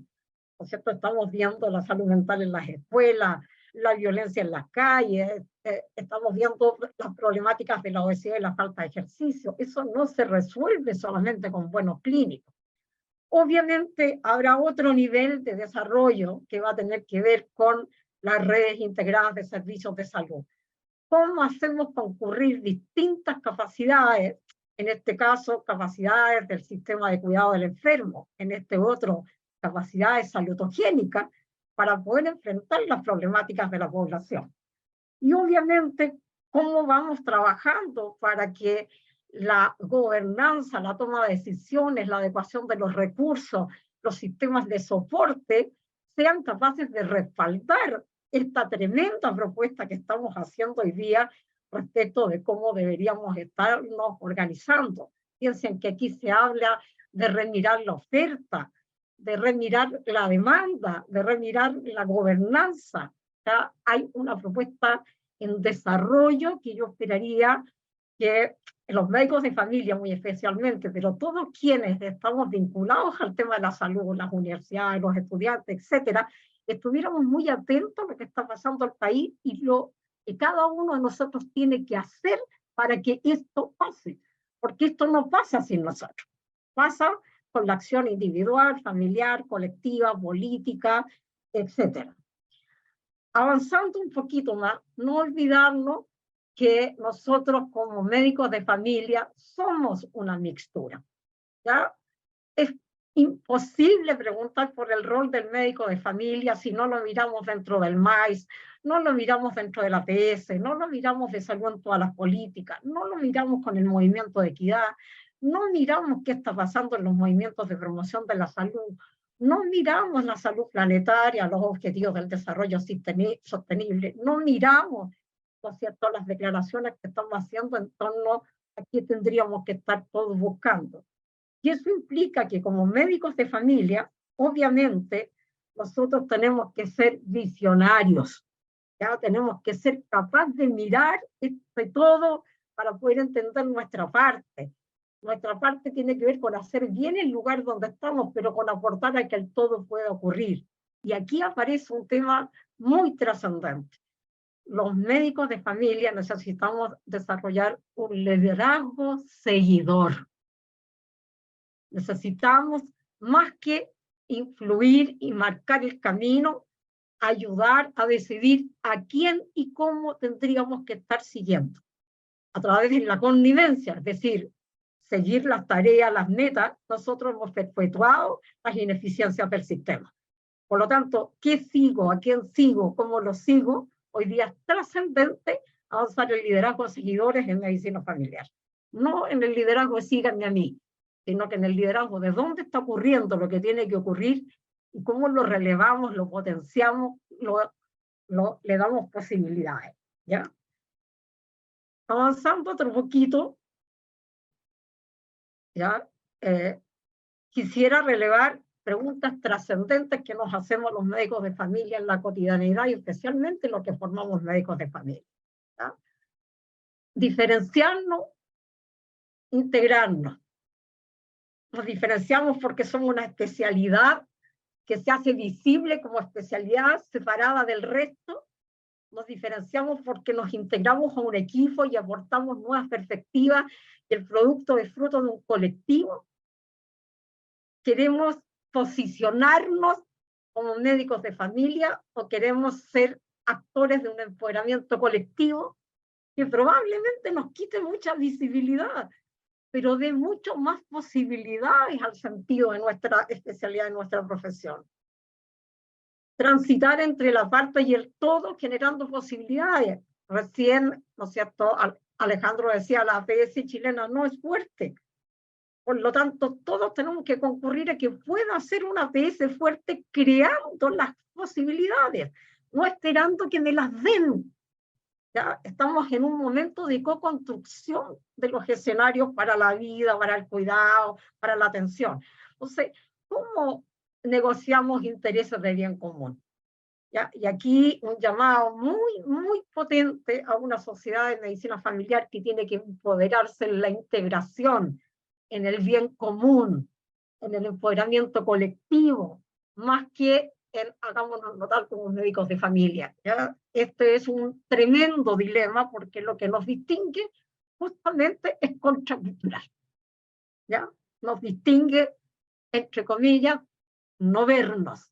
[SPEAKER 5] ¿no es cierto? Estamos viendo la salud mental en las escuelas, la violencia en las calles, estamos viendo las problemáticas de la obesidad y la falta de ejercicio. Eso no se resuelve solamente con buenos clínicos. Obviamente habrá otro nivel de desarrollo que va a tener que ver con las redes integradas de servicios de salud. ¿Cómo hacemos concurrir distintas capacidades? En este caso, capacidades del sistema de cuidado del enfermo, en este otro, capacidades salutogénicas, para poder enfrentar las problemáticas de la población. Y obviamente, cómo vamos trabajando para que la gobernanza, la toma de decisiones, la adecuación de los recursos, los sistemas de soporte, sean capaces de respaldar esta tremenda propuesta que estamos haciendo hoy día respecto de cómo deberíamos estarnos organizando. Piensen que aquí se habla de remirar la oferta, de remirar la demanda, de remirar la gobernanza. ¿Ya? Hay una propuesta en desarrollo que yo esperaría que los médicos de familia muy especialmente, pero todos quienes estamos vinculados al tema de la salud, las universidades, los estudiantes, etcétera, estuviéramos muy atentos a lo que está pasando en el país y lo que cada uno de nosotros tiene que hacer para que esto pase, porque esto no pasa sin nosotros, pasa con la acción individual, familiar, colectiva, política, etcétera. Avanzando un poquito más, no olvidarnos que nosotros como médicos de familia somos una mixtura. ¿Ya? Es imposible preguntar por el rol del médico de familia si no lo miramos dentro del MAIS, no lo miramos dentro de la APS, no lo miramos de salud en todas las políticas, no lo miramos con el movimiento de equidad, no miramos qué está pasando en los movimientos de promoción de la salud, no miramos la salud planetaria, los objetivos del desarrollo sostenible, no miramos, ¿no es cierto?, las declaraciones que estamos haciendo en torno a qué tendríamos que estar todos buscando. Y eso implica que como médicos de familia, obviamente, nosotros tenemos que ser visionarios, ¿ya? Tenemos que ser capaces de mirar de todo para poder entender nuestra parte. Nuestra parte tiene que ver con hacer bien el lugar donde estamos, pero con aportar a que el todo pueda ocurrir. Y aquí aparece un tema muy trascendente. Los médicos de familia necesitamos desarrollar un liderazgo seguidor. Necesitamos, más que influir y marcar el camino, ayudar a decidir a quién y cómo tendríamos que estar siguiendo. A través de la connivencia, es decir, seguir las tareas, las metas, nosotros hemos perpetuado las ineficiencias del sistema. Por lo tanto, ¿qué sigo? ¿A quién sigo? ¿Cómo lo sigo? Hoy día es trascendente avanzar el liderazgo de seguidores en medicina familiar. No en el liderazgo de síganme a mí, sino que en el liderazgo de dónde está ocurriendo lo que tiene que ocurrir y cómo lo relevamos, lo potenciamos, le damos posibilidades, ¿ya? Avanzando otro poquito, ¿ya? Quisiera relevar preguntas trascendentes que nos hacemos los médicos de familia en la cotidianidad y especialmente los que formamos médicos de familia, ¿ya? Diferenciarnos, integrarnos. Nos diferenciamos porque somos una especialidad que se hace visible como especialidad separada del resto. Nos diferenciamos porque nos integramos a un equipo y aportamos nuevas perspectivas y el producto es fruto de un colectivo. ¿Queremos posicionarnos como médicos de familia o queremos ser actores de un empoderamiento colectivo que probablemente nos quite mucha visibilidad, pero dé mucho más posibilidades al sentido de nuestra especialidad, de nuestra profesión? Transitar entre la parte y el todo generando posibilidades. Recién, ¿no es cierto?, Alejandro decía, la APS chilena no es fuerte. Por lo tanto, todos tenemos que concurrir a que pueda ser una APS fuerte creando las posibilidades, no esperando que me las den. Ya estamos en un momento de co-construcción de los escenarios para la vida, para el cuidado, para la atención. Entonces, ¿cómo negociamos intereses de bien común? ¿Ya? Y aquí un llamado muy potente a una sociedad de medicina familiar que tiene que empoderarse en la integración, en el bien común, en el empoderamiento colectivo, más que en hagámonos notar como médicos de familia, ¿ya? Este es un tremendo dilema porque lo que nos distingue justamente es contracultural, ¿ya? Nos distingue, entre comillas, no vernos,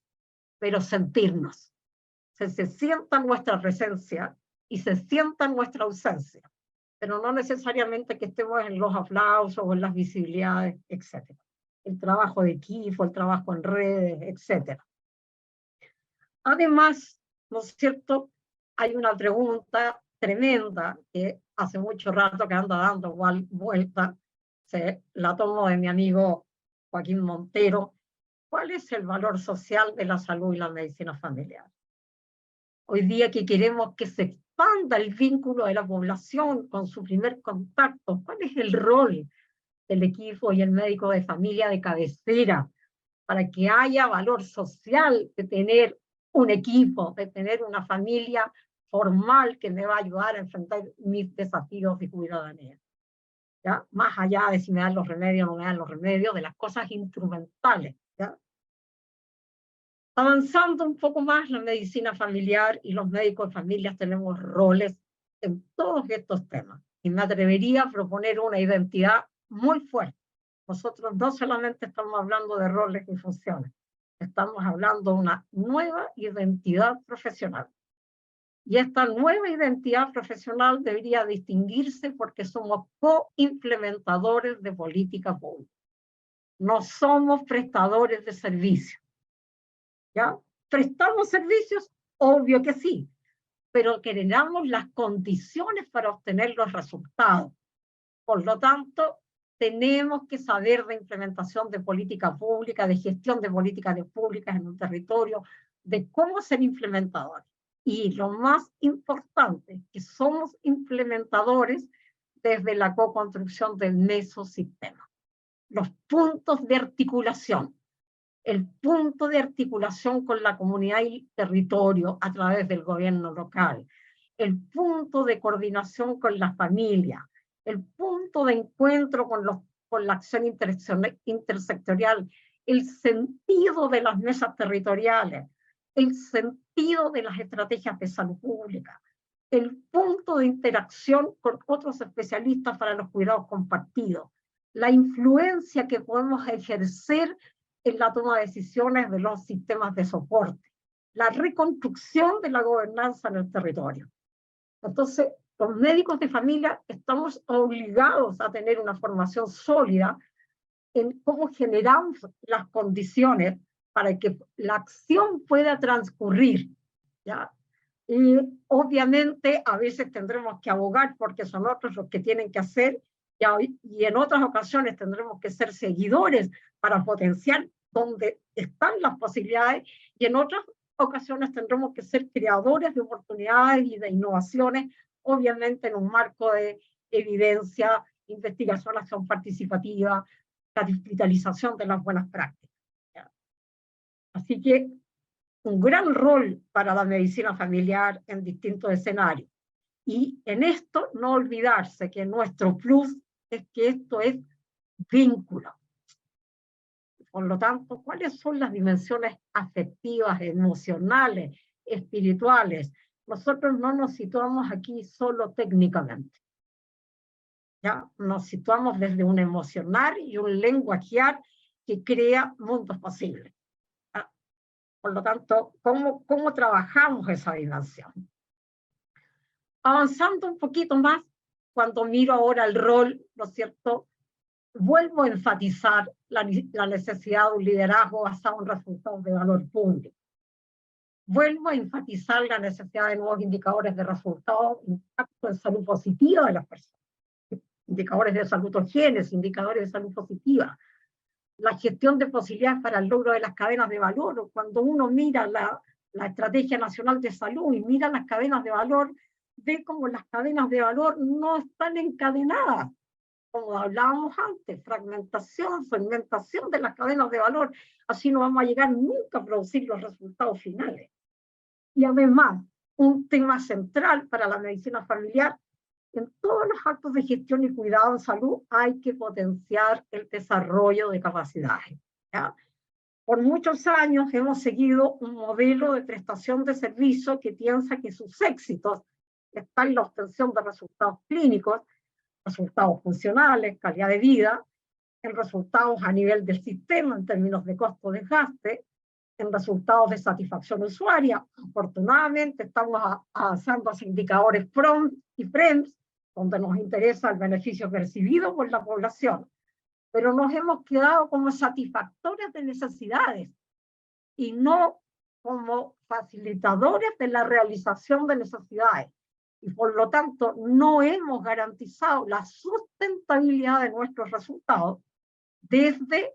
[SPEAKER 5] pero sentirnos. Se sienta nuestra presencia y se sienta nuestra ausencia, pero no necesariamente que estemos en los aplausos o en las visibilidades, etc. El trabajo de equipo, el trabajo en redes, etc. Además, ¿no es cierto?, hay una pregunta tremenda que hace mucho rato que anda dando vuelta, la tomo de mi amigo Joaquín Montero. ¿Cuál es el valor social de la salud y la medicina familiar? Hoy día que queremos que se expanda el vínculo de la población con su primer contacto, ¿cuál es el rol del equipo y el médico de familia de cabecera para que haya valor social de tener un equipo, de tener una familia formal que me va a ayudar a enfrentar mis desafíos de ciudadanía? ¿Ya? Más allá de si me dan los remedios o no me dan los remedios, de las cosas instrumentales, ¿ya? Avanzando un poco más, la medicina familiar y los médicos de familias tenemos roles en todos estos temas. Y me atrevería a proponer una identidad muy fuerte. Nosotros no solamente estamos hablando de roles y funciones, estamos hablando de una nueva identidad profesional. Y esta nueva identidad profesional debería distinguirse porque somos co-implementadores de política pública. no somos prestadores de servicios. ¿Ya? ¿Prestamos servicios? Obvio que sí, pero generamos las condiciones para obtener los resultados. Por lo tanto, tenemos que saber de implementación de política pública, de gestión de políticas públicas en un territorio, de cómo ser implementadores. Y lo más importante, que somos implementadores desde la co-construcción del mesosistema. Los puntos de articulación. El punto de articulación con la comunidad y territorio a través del gobierno local. El punto de coordinación con la familia. El punto de encuentro con la acción intersectorial. El sentido de las mesas territoriales. El sentido de las estrategias de salud pública. El punto de interacción con otros especialistas para los cuidados compartidos. La influencia que podemos ejercer en la toma de decisiones de los sistemas de soporte, la reconstrucción de la gobernanza en el territorio. Entonces, los médicos de familia estamos obligados a tener una formación sólida en cómo generamos las condiciones para que la acción pueda transcurrir, ¿ya? Y obviamente a veces tendremos que abogar porque son otros los que tienen que hacer, y en otras ocasiones tendremos que ser seguidores para potenciar donde están las posibilidades, y en otras ocasiones tendremos que ser creadores de oportunidades y de innovaciones, obviamente en un marco de evidencia, investigación, acción participativa, la digitalización de las buenas prácticas. Así que un gran rol para la medicina familiar en distintos escenarios. Y en esto no olvidarse que nuestro plus es que esto es vínculo. Por lo tanto, ¿cuáles son las dimensiones afectivas, emocionales, espirituales? Nosotros no nos situamos aquí solo técnicamente. ¿Ya? Nos situamos desde un emocionar y un lenguajear que crea mundos posibles. ¿Ya? Por lo tanto, ¿cómo trabajamos esa dimensión? Avanzando un poquito más, cuando miro ahora el rol, ¿no es cierto?, vuelvo a enfatizar la necesidad de un liderazgo basado en resultados de valor público. Vuelvo a enfatizar la necesidad de nuevos indicadores de resultados, impacto en salud positiva de las personas, indicadores de salutogénesis, indicadores de salud positiva, la gestión de posibilidades para el logro de las cadenas de valor. Cuando uno mira la Estrategia Nacional de Salud y mira las cadenas de valor, ve como las cadenas de valor no están encadenadas, como hablábamos antes, fragmentación, segmentación de las cadenas de valor, así no vamos a llegar nunca a producir los resultados finales. Y además, un tema central para la medicina familiar, en todos los actos de gestión y cuidado en salud hay que potenciar el desarrollo de capacidades, ¿ya? Por muchos años hemos seguido un modelo de prestación de servicio que piensa que sus éxitos están en la obtención de resultados clínicos, resultados funcionales, calidad de vida, en resultados a nivel del sistema en términos de costo-desgaste, en resultados de satisfacción usuaria. Afortunadamente estamos avanzando hacia indicadores PROMS y FREMS, donde nos interesa el beneficio percibido por la población, pero nos hemos quedado como satisfactores de necesidades y no como facilitadores de la realización de necesidades. Y por lo tanto no hemos garantizado la sustentabilidad de nuestros resultados desde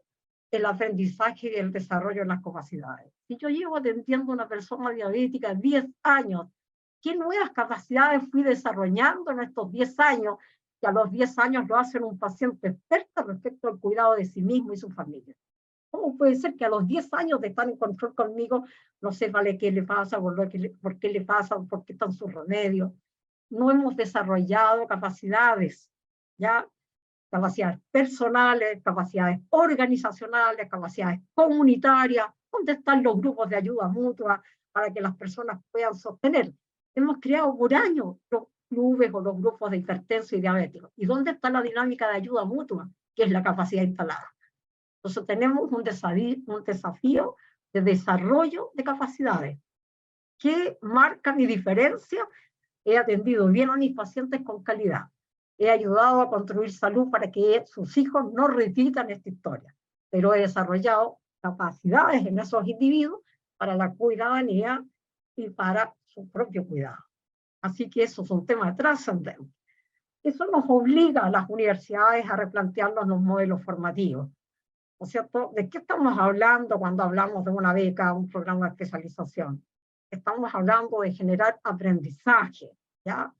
[SPEAKER 5] el aprendizaje y el desarrollo de las capacidades. Si yo llevo atendiendo a una persona diabética 10 años, ¿qué nuevas capacidades fui desarrollando en estos 10 años? Que a los 10 años lo hacen un paciente experto respecto al cuidado de sí mismo y su familia. ¿Cómo puede ser que a los 10 años de estar en control conmigo no sepa qué le pasa, por qué le pasa, por qué están sus remedios? No hemos desarrollado capacidades, ¿ya? Capacidades personales, capacidades organizacionales, capacidades comunitarias. ¿Dónde están los grupos de ayuda mutua para que las personas puedan sostener? Hemos creado por años los clubes o los grupos de hipertensos y diabéticos. ¿Y dónde está la dinámica de ayuda mutua? Que es la capacidad instalada. Entonces tenemos un desafío de desarrollo de capacidades. ¿Qué marca mi diferencia? He atendido bien a mis pacientes con calidad. He ayudado a construir salud para que sus hijos no repitan esta historia. pero he desarrollado capacidades en esos individuos para la cuidadanía y para su propio cuidado. Así que eso es un tema trascendente. Eso nos obliga a las universidades a replantearnos los modelos formativos. ¿No es cierto? ¿De qué estamos hablando cuando hablamos de una beca, un programa de especialización? Estamos hablando de generar aprendizaje, ¿ya?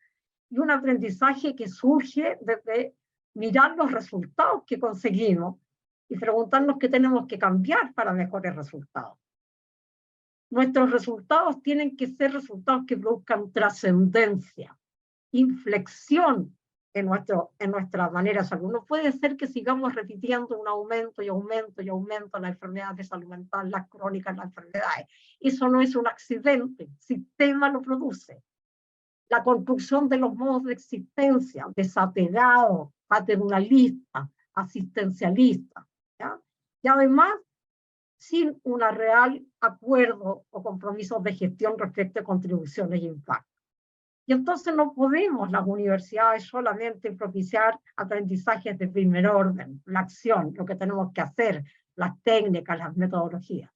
[SPEAKER 5] Y un aprendizaje que surge desde mirar los resultados que conseguimos y preguntarnos qué tenemos que cambiar para mejores resultados. Nuestros resultados tienen que ser resultados que produzcan trascendencia, inflexión en nuestra manera de salud. No puede ser que sigamos repitiendo un aumento y aumento y aumento las enfermedades de salud mental, las crónicas, las enfermedades. Eso no es un accidente, el sistema lo produce. La construcción de los modos de existencia, desapegado, paternalista, asistencialista, ¿ya? Y además, sin un real acuerdo o compromisos de gestión respecto a contribuciones y impacto. Y entonces no podemos las universidades solamente propiciar aprendizajes de primer orden, la acción, lo que tenemos que hacer, las técnicas, las metodologías.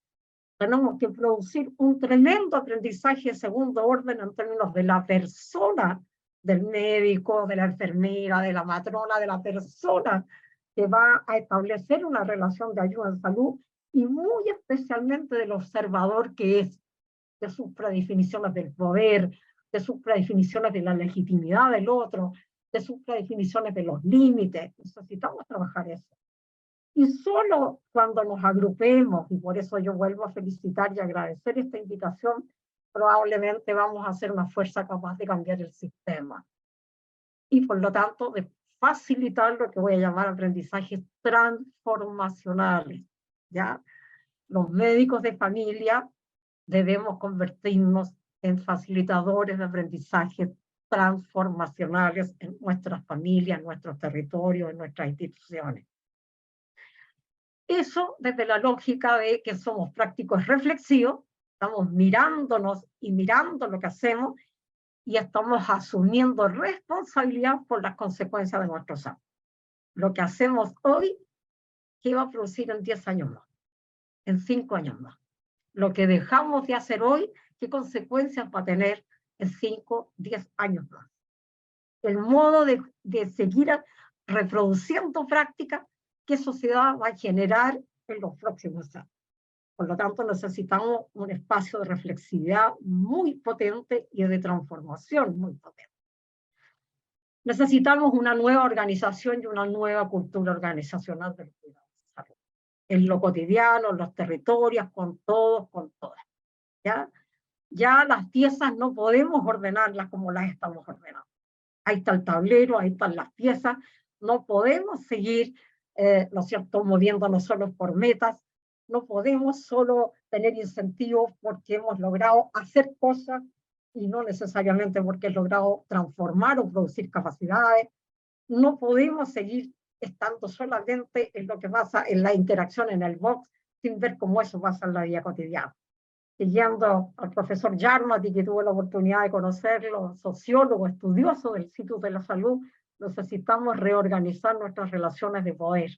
[SPEAKER 5] Tenemos que producir un tremendo aprendizaje de segundo orden en términos de la persona, del médico, de la enfermera, de la matrona, de la persona que va a establecer una relación de ayuda en salud, y muy especialmente del observador que es, de sus predefiniciones del poder, de sus predefiniciones de la legitimidad del otro, de sus predefiniciones de los límites. Necesitamos trabajar eso. Y solo cuando nos agrupemos, y por eso yo vuelvo a felicitar y agradecer esta invitación, probablemente vamos a ser una fuerza capaz de cambiar el sistema. Y por lo tanto, de facilitar lo que voy a llamar aprendizajes transformacionales, ¿ya? Los médicos de familia debemos convertirnos en facilitadores de aprendizajes transformacionales en nuestras familias, en nuestros territorios, en nuestras instituciones. Eso desde la lógica de que somos prácticos reflexivos, estamos mirándonos y mirando lo que hacemos y estamos asumiendo responsabilidad por las consecuencias de nuestros actos. Lo que hacemos hoy, ¿qué va a producir en 10 años más? En 5 años más. Lo que dejamos de hacer hoy, ¿qué consecuencias va a tener en 5, 10 años más? El modo de seguir reproduciendo prácticas, ¿qué sociedad va a generar en los próximos años? Por lo tanto, necesitamos un espacio de reflexividad muy potente y de transformación muy potente. Necesitamos una nueva organización y una nueva cultura organizacional del cuidado de salud. En lo cotidiano, en los territorios, con todos, con todas. Ya las piezas no podemos ordenarlas como las estamos ordenando. Ahí está el tablero, ahí están las piezas. No podemos seguir, ¿no es cierto?, moviéndonos solo por metas. No podemos solo tener incentivos porque hemos logrado hacer cosas y no necesariamente porque hemos logrado transformar o producir capacidades. No podemos seguir estando solamente en lo que pasa en la interacción en el box sin ver cómo eso pasa en la vida cotidiana. Siguiendo al profesor Yarmati, que tuve la oportunidad de conocerlo, sociólogo, estudioso del Instituto de la Salud, necesitamos reorganizar nuestras relaciones de poder,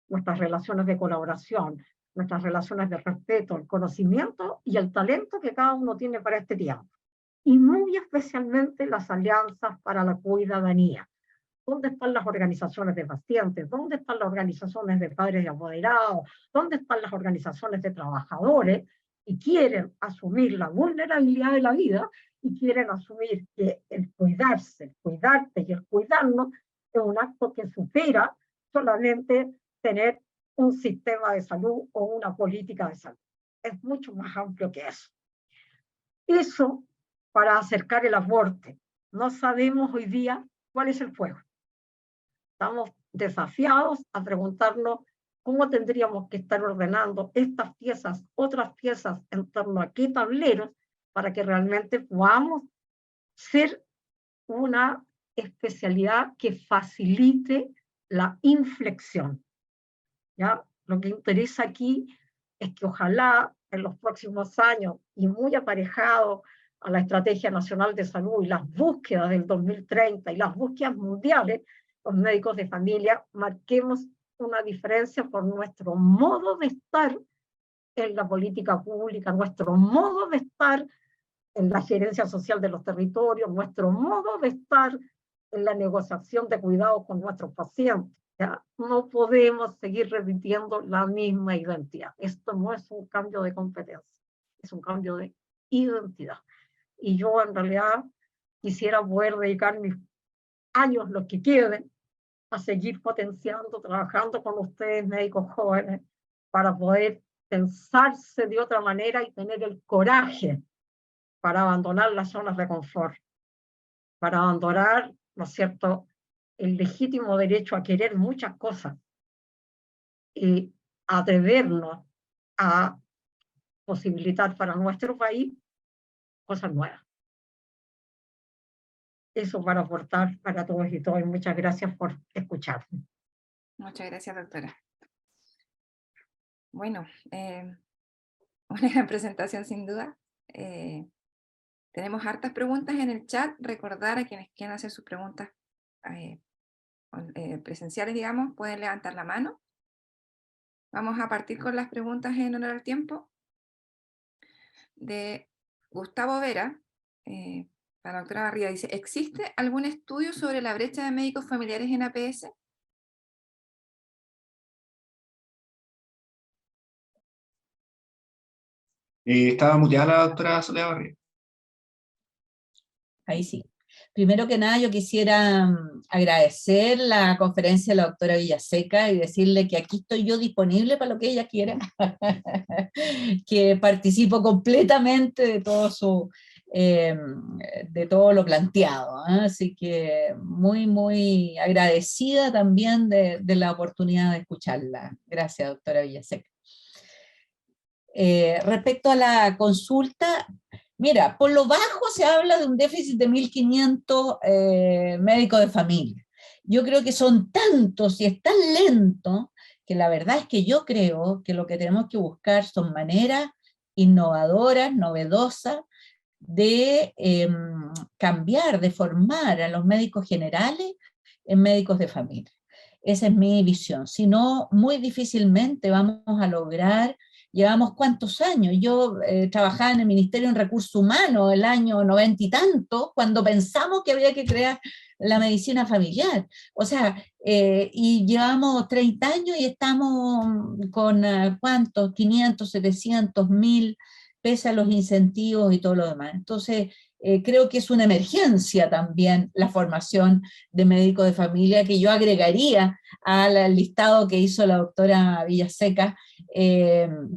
[SPEAKER 5] nuestras relaciones de colaboración, nuestras relaciones de respeto, el conocimiento y el talento que cada uno tiene para este tiempo. Y muy especialmente las alianzas para la cuidadanía. ¿Dónde están las organizaciones de pacientes? ¿Dónde están las organizaciones de padres y apoderados? ¿Dónde están las organizaciones de trabajadores? Y quieren asumir la vulnerabilidad de la vida y quieren asumir que el cuidarse, el cuidarte y el cuidarnos es un acto que supera solamente tener un sistema de salud o una política de salud. Es mucho más amplio que eso. Eso para acercar el aporte. No sabemos hoy día cuál es el fuego. Estamos desafiados a preguntarnos cómo tendríamos que estar ordenando estas piezas, otras piezas en torno a qué tableros para que realmente podamos ser una especialidad que facilite la inflexión. ¿Ya? Lo que interesa aquí es que ojalá en los próximos años, y muy aparejado a la Estrategia Nacional de Salud y las búsquedas del 2030 y las búsquedas mundiales, los médicos de familia marquemos una diferencia por nuestro modo de estar en la política pública, nuestro modo de estar en la gerencia social de los territorios, nuestro modo de estar en la negociación de cuidados con nuestros pacientes. ¿Ya? No podemos seguir repitiendo la misma identidad. Esto no es un cambio de competencia, es un cambio de identidad. Y yo en realidad quisiera poder dedicar mis años, los que queden, a seguir potenciando, trabajando con ustedes, médicos jóvenes, para poder pensarse de otra manera y tener el coraje para abandonar las zonas de confort, para abandonar, ¿no es cierto?, el legítimo derecho a querer muchas cosas y atrevernos a posibilitar para nuestro país cosas nuevas. Eso para aportar para todos y todas. Muchas gracias por escucharme.
[SPEAKER 2] Muchas gracias, doctora. Bueno, una gran presentación sin duda. Tenemos hartas preguntas en el chat. Recordar a quienes quieran hacer sus preguntas presenciales, digamos, pueden levantar la mano. Vamos a partir con las preguntas en honor al tiempo. De Gustavo Vera, la doctora Barriga dice, ¿existe algún estudio sobre la brecha de médicos familiares en APS?
[SPEAKER 6] Estaba muteada la doctora Soledad Barriga.
[SPEAKER 3] Ahí sí. Primero que nada, yo quisiera agradecer la conferencia de la doctora Villaseca y decirle que aquí estoy yo disponible para lo que ella quiera, que participo completamente de todo lo planteado, ¿eh? Así que muy, muy agradecida también de la oportunidad de escucharla. Gracias, doctora Villaseca. Respecto a la consulta, mira, por lo bajo se habla de un déficit de 1.500 médicos de familia. Yo creo que son tantos y es tan lento que la verdad es que yo creo que lo que tenemos que buscar son maneras innovadoras, novedosas, de cambiar, de formar a los médicos generales en médicos de familia. Esa es mi visión. Si no, muy difícilmente vamos a lograr. Llevamos cuántos años. Yo trabajaba en el Ministerio de Recursos Humanos el año 90 y tanto, cuando pensamos que había que crear la medicina familiar. O sea, y llevamos 30 años y estamos con, ¿cuántos? 500, 700, 1000, pese a los incentivos y todo lo demás. Entonces, creo que es una emergencia también la formación de médicos de familia, que yo agregaría al listado que hizo la doctora Villaseca,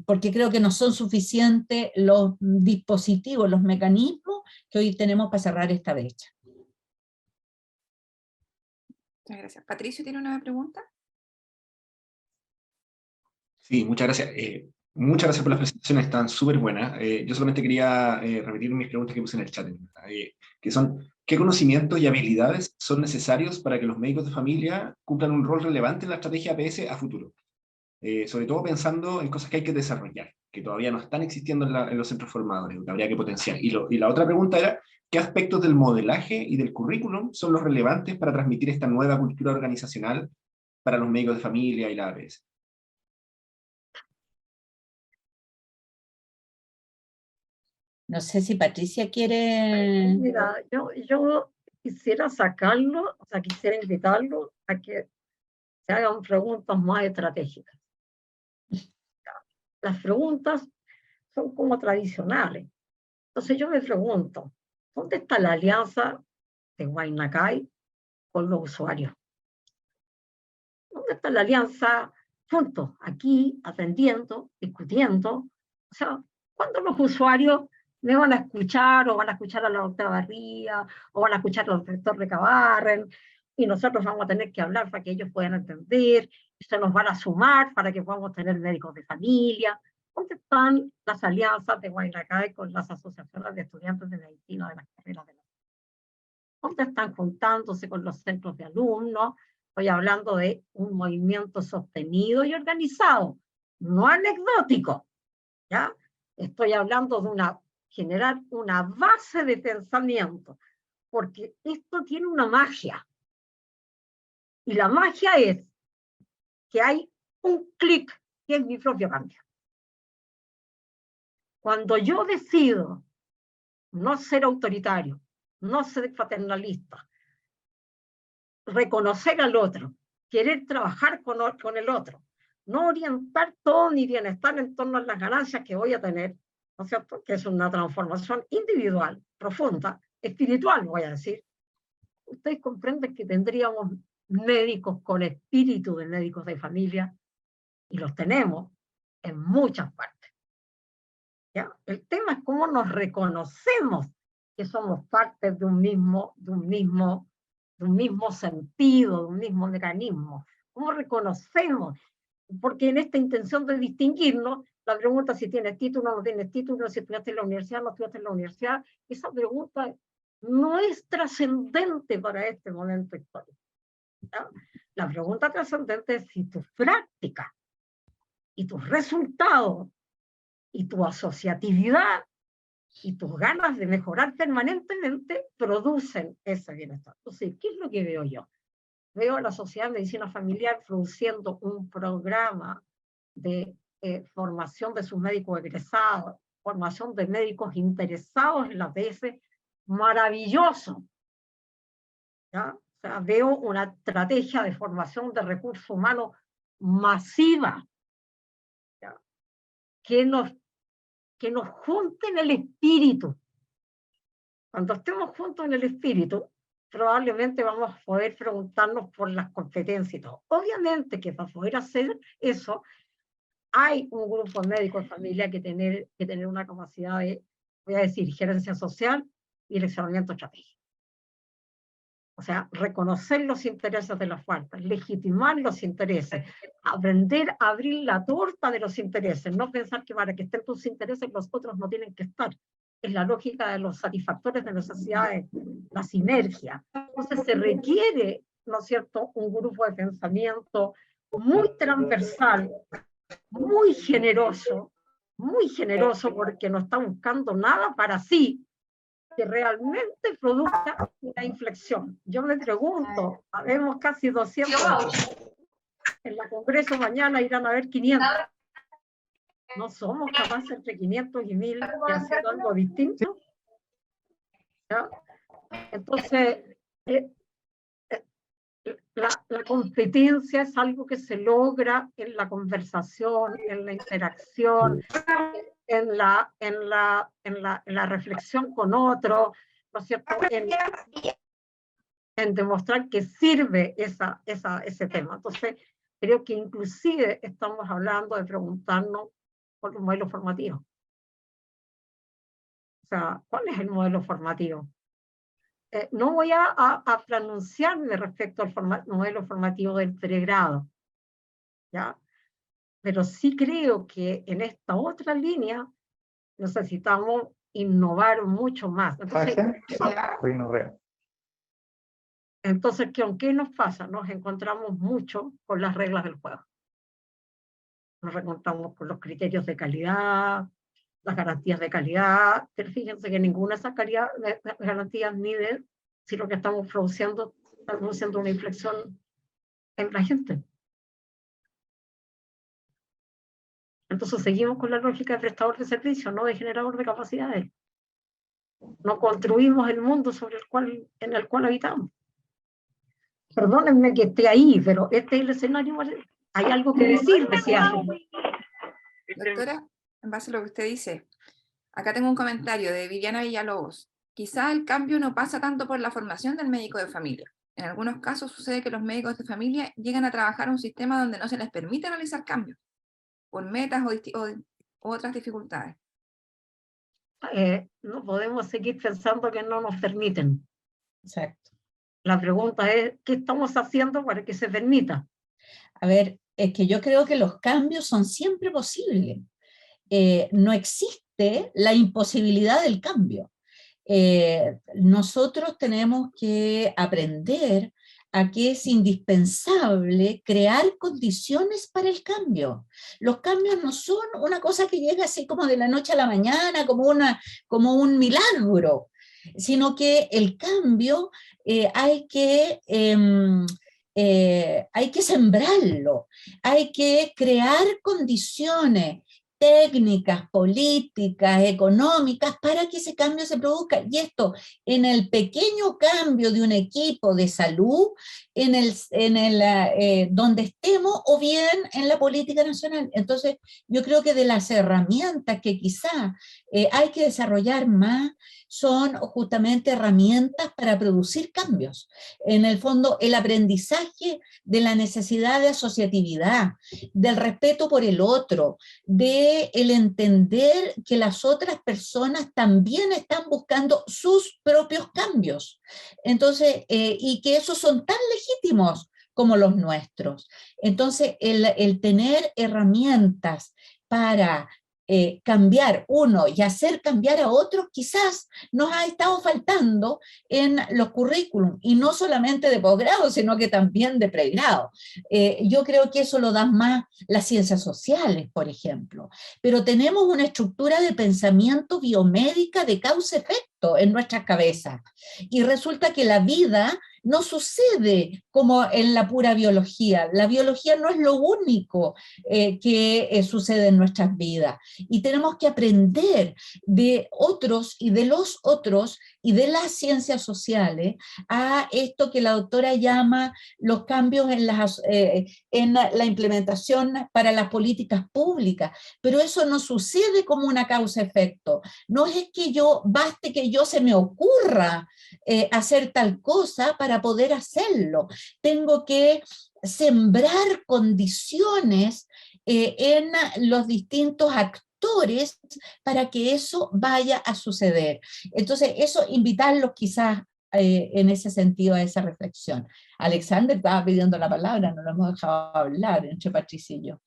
[SPEAKER 3] porque creo que no son suficientes los dispositivos, los mecanismos que hoy tenemos para cerrar esta brecha.
[SPEAKER 2] Muchas gracias. Patricio, ¿tiene una pregunta?
[SPEAKER 6] Sí, muchas gracias. Muchas gracias por las presentaciones, están súper buenas. Yo solamente quería repetir mis preguntas que puse en el chat, que son, ¿qué conocimientos y habilidades son necesarios para que los médicos de familia cumplan un rol relevante en la estrategia APS a futuro? Sobre todo pensando en cosas que hay que desarrollar, que todavía no están existiendo en los centros formadores, que habría que potenciar. Y la otra pregunta era, ¿qué aspectos del modelaje y del currículum son los relevantes para transmitir esta nueva cultura organizacional para los médicos de familia y la APS?
[SPEAKER 3] No sé si Patricia quiere...
[SPEAKER 5] Mira, yo quisiera sacarlo, o sea, quisiera invitarlo a que se hagan preguntas más estratégicas. Las preguntas son como tradicionales. Entonces yo me pregunto, ¿dónde está la alianza de Huaynacay con los usuarios? ¿Dónde está la alianza juntos, aquí, atendiendo, discutiendo? O sea, ¿cuándo los usuarios me van a escuchar, o van a escuchar a la doctora Barría, o van a escuchar al doctor Recabarren, y nosotros vamos a tener que hablar para que ellos puedan entender, y se nos van a sumar para que podamos tener médicos de familia? ¿Dónde están las alianzas de Huaynacay con las asociaciones de estudiantes de medicina de las carreras de la... ¿Dónde están juntándose con los centros de alumnos? Estoy hablando de un movimiento sostenido y organizado, no anecdótico, ¿ya? Estoy hablando de generar una base de pensamiento, porque esto tiene una magia. Y la magia es que hay un clic que es mi propio cambio. Cuando yo decido no ser autoritario, no ser paternalista, reconocer al otro, querer trabajar con el otro, no orientar todo mi bienestar en torno a las ganancias que voy a tener, ¿no es cierto? Que es una transformación individual, profunda, espiritual, voy a decir. Ustedes comprenden que tendríamos médicos con espíritu de médicos de familia, y los tenemos en muchas partes. ¿Ya? El tema es cómo nos reconocemos que somos parte de un mismo sentido, de un mismo mecanismo. ¿Cómo reconocemos? Porque en esta intención de distinguirnos, la pregunta si tienes título o no tienes título, si estudiaste en la universidad o no estudiaste en la universidad, esa pregunta no es trascendente para este momento histórico. ¿Ya? La pregunta trascendente es si tu práctica y tus resultados y tu asociatividad y tus ganas de mejorar permanentemente producen ese bienestar. Entonces, ¿qué es lo que veo yo? Veo a la Sociedad de Medicina Familiar produciendo un programa de formación de sus médicos egresados, formación de médicos interesados en la PS, maravilloso. ¿Ya? O sea, veo una estrategia de formación de recursos humanos masiva, ¿ya? que nos junte en el espíritu. Cuando estemos juntos en el espíritu, probablemente vamos a poder preguntarnos por las competencias y todo. Obviamente que para poder hacer eso, hay un grupo de médicos de familia que tener una capacidad de, voy a decir, gerencia social y direccionamiento estratégico. O sea, reconocer los intereses de las partes, legitimar los intereses, aprender a abrir la torta de los intereses, no pensar que para que estén tus intereses los otros no tienen que estar. Es la lógica de los satisfactores de necesidades, la sinergia. Entonces se requiere, ¿no es cierto?, un grupo de pensamiento muy transversal, muy generoso porque no está buscando nada para sí, que realmente produzca una inflexión. Yo me pregunto, habemos casi 200, en la Congreso mañana irán a haber 500. ¿No somos capaces entre 500 y 1000 de hacer algo distinto? ¿Ya? Entonces, la competencia es algo que se logra en la conversación, en la interacción, en la reflexión con otro, ¿no es cierto? En demostrar que sirve ese tema. Entonces, creo que inclusive estamos hablando de preguntarnos por un modelo formativo. O sea, ¿cuál es el modelo formativo? No voy a pronunciarme respecto al modelo formativo del pregrado, ¿ya? Pero sí creo que en esta otra línea necesitamos innovar mucho más. Entonces, ¿qué nos pasa? Nos encontramos mucho con las reglas del juego. Nos encontramos con los criterios de calidad, las garantías de calidad, pero fíjense que ninguna de esas garantías mide si lo que estamos produciendo está produciendo una inflexión en la gente. Entonces seguimos con la lógica de prestador de servicios, no de generador de capacidades. No construimos el mundo en el cual habitamos. Perdónenme que esté ahí, pero este es el escenario. Hay algo que decir, decía.
[SPEAKER 2] Doctora, en base a lo que usted dice, acá tengo un comentario de Viviana Villalobos. Quizá el cambio no pasa tanto por la formación del médico de familia. En algunos casos sucede que los médicos de familia llegan a trabajar en un sistema donde no se les permite realizar cambios, por metas o otras dificultades.
[SPEAKER 5] No podemos seguir pensando que no nos permiten.
[SPEAKER 3] Exacto.
[SPEAKER 5] La pregunta es, ¿qué estamos haciendo para que se permita?
[SPEAKER 3] A ver, es que yo creo que los cambios son siempre posibles. No existe la imposibilidad del cambio. Nosotros tenemos que aprender a que es indispensable crear condiciones para el cambio. Los cambios no son una cosa que llega así como de la noche a la mañana, como un milagro, sino que el cambio hay que hay que sembrarlo, hay que crear condiciones técnicas, políticas, económicas, para que ese cambio se produzca. Y esto, en el pequeño cambio de un equipo de salud, donde estemos, o bien en la política nacional. Entonces, yo creo que de las herramientas que quizá hay que desarrollar más, son justamente herramientas para producir cambios. En el fondo, el aprendizaje de la necesidad de asociatividad, del respeto por el otro, de el entender que las otras personas también están buscando sus propios cambios. Entonces, y que esos son tan legítimos como los nuestros. Entonces, el tener herramientas para cambiar uno y hacer cambiar a otros, quizás nos ha estado faltando en los currículum, y no solamente de posgrado, sino que también de pregrado. Yo creo que eso lo dan más las ciencias sociales, por ejemplo, pero tenemos una estructura de pensamiento biomédica de causa-efecto en nuestras cabezas, y resulta que la vida no sucede como en la pura biología. La biología no es lo único que sucede en nuestras vidas, y tenemos que aprender de otros y de los otros y de las ciencias sociales a esto que la doctora llama los cambios en la implementación para las políticas públicas. Pero eso no sucede como una causa-efecto. No es que baste que yo se me ocurra hacer tal cosa para poder hacerlo. Tengo que sembrar condiciones en los distintos actores para que eso vaya a suceder. Entonces, eso, invitarlos quizás en ese sentido a esa reflexión. Alexander estaba pidiendo la palabra, no lo hemos dejado hablar entre Patricia y yo.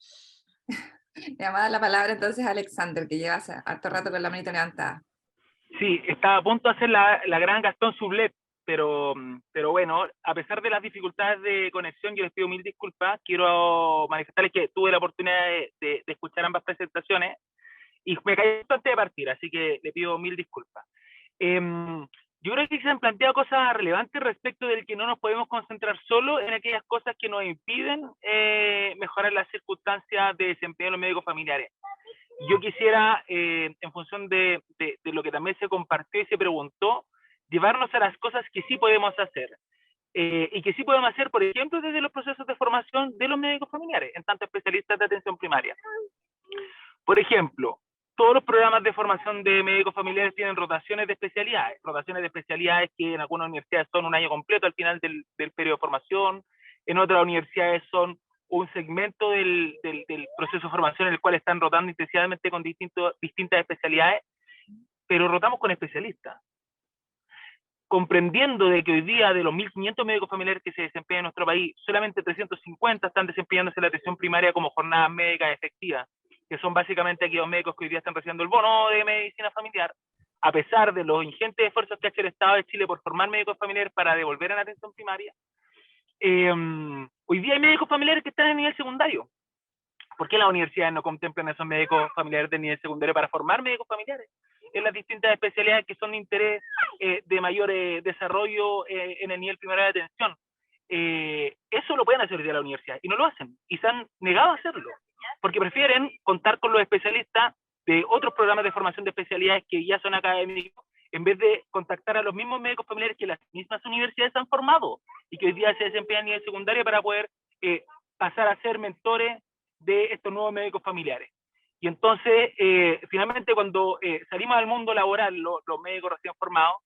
[SPEAKER 2] Le vamos a dar la palabra entonces a Alexander, que lleva hace harto rato con la manita levantada.
[SPEAKER 4] Sí, estaba a punto de hacer la gran Gastón Sublet, pero bueno, a pesar de las dificultades de conexión, yo les pido mil disculpas. Quiero manifestarles que tuve la oportunidad de escuchar ambas presentaciones y me caí antes de partir, así que le pido mil disculpas. Yo creo que se han planteado cosas relevantes respecto del que no nos podemos concentrar solo en aquellas cosas que nos impiden mejorar las circunstancias de desempeño de los médicos familiares. Yo quisiera, en función de lo que también se compartió y se preguntó, llevarnos a las cosas que sí podemos hacer. Y que sí podemos hacer, por ejemplo, desde los procesos de formación de los médicos familiares, en tanto especialistas de atención primaria. Por ejemplo, todos los programas de formación de médicos familiares tienen rotaciones de especialidades que en algunas universidades son un año completo al final del periodo de formación, en otras universidades son un segmento del proceso de formación en el cual están rotando intensivamente con distintas especialidades, pero rotamos con especialistas. Comprendiendo de que hoy día de los 1.500 médicos familiares que se desempeñan en nuestro país, solamente 350 están desempeñándose en la atención primaria como jornadas médicas efectivas, que son básicamente aquellos médicos que hoy día están recibiendo el bono de medicina familiar, a pesar de los ingentes esfuerzos que ha hecho el Estado de Chile por formar médicos familiares para devolver a la atención primaria. Hoy día hay médicos familiares que están en nivel secundario. ¿Por qué las universidades no contemplan a esos médicos familiares de nivel secundario para formar médicos familiares en las distintas especialidades que son de interés de mayor desarrollo en el nivel primario de atención? Eso lo pueden hacer hoy día la universidad y no lo hacen, y se han negado a hacerlo porque prefieren contar con los especialistas de otros programas de formación de especialidades que ya son académicos, en vez de contactar a los mismos médicos familiares que las mismas universidades han formado y que hoy día se desempeñan a nivel secundario para poder pasar a ser mentores de estos nuevos médicos familiares. Y entonces, finalmente, cuando salimos al mundo laboral, los médicos recién formados,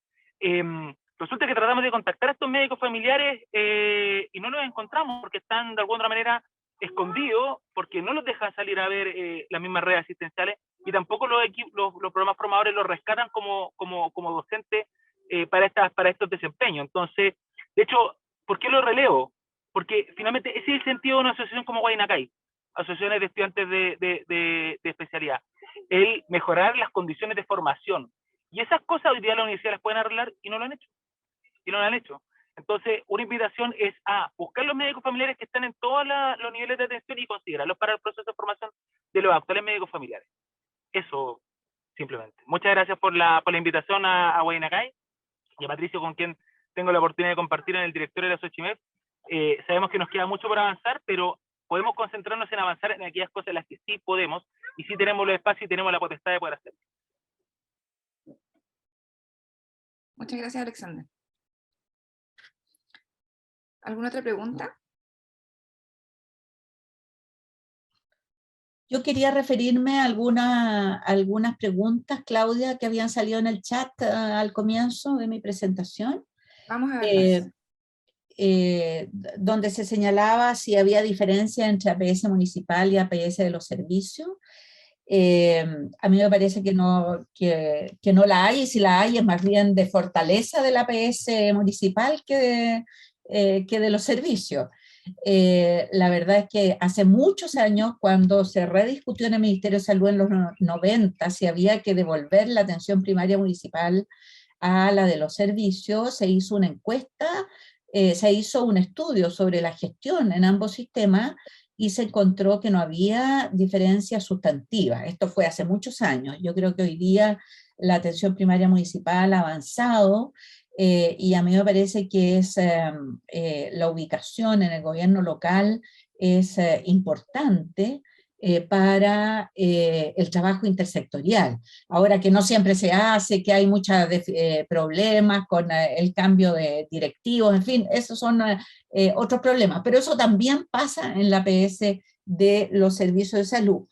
[SPEAKER 4] resulta que tratamos de contactar a estos médicos familiares y no los encontramos porque están de alguna manera escondidos, porque no los dejan salir a ver las mismas redes asistenciales, y tampoco los programas formadores los rescatan como docentes para estos desempeños. Entonces, de hecho, ¿por qué lo relevo? Porque finalmente ese es el sentido de una asociación como Guaynacay, asociaciones de estudiantes de especialidad, el mejorar las condiciones de formación. Y esas cosas hoy día las universidades las pueden arreglar y no lo han hecho. Entonces, una invitación es a buscar los médicos familiares que están en todos los niveles de atención y considerarlos para el proceso de formación de los actuales médicos familiares. Eso, simplemente. Muchas gracias por la invitación a Guaynacay y a Patricio, con quien tengo la oportunidad de compartir en el directorio de la Xochimilco,
[SPEAKER 7] Sabemos que nos queda mucho por avanzar, pero podemos concentrarnos en avanzar en aquellas cosas en las que sí podemos, y sí tenemos los espacios y tenemos la potestad de poder hacerlo.
[SPEAKER 2] Muchas gracias, Alexander. ¿Alguna otra pregunta?
[SPEAKER 3] Yo quería referirme a algunas preguntas, Claudia, que habían salido en el chat al comienzo de mi presentación.
[SPEAKER 2] Vamos a verlas.
[SPEAKER 3] Donde se señalaba si había diferencia entre APS municipal y APS de los servicios. A mí me parece que no la hay, y si la hay es más bien de fortaleza del APS municipal que de los servicios. La verdad es que hace muchos años, cuando se rediscutió en el Ministerio de Salud en los 90, si había que devolver la atención primaria municipal a la de los servicios, se hizo una encuesta, se hizo un estudio sobre la gestión en ambos sistemas y se encontró que no había diferencia sustantiva. Esto fue hace muchos años. Yo creo que hoy día la atención primaria municipal ha avanzado, y a mí me parece que la ubicación en el gobierno local es importante para el trabajo intersectorial. Ahora, que no siempre se hace, que hay muchos problemas con el cambio de directivos, en fin, esos son otros problemas, pero eso también pasa en la APS de los servicios de salud.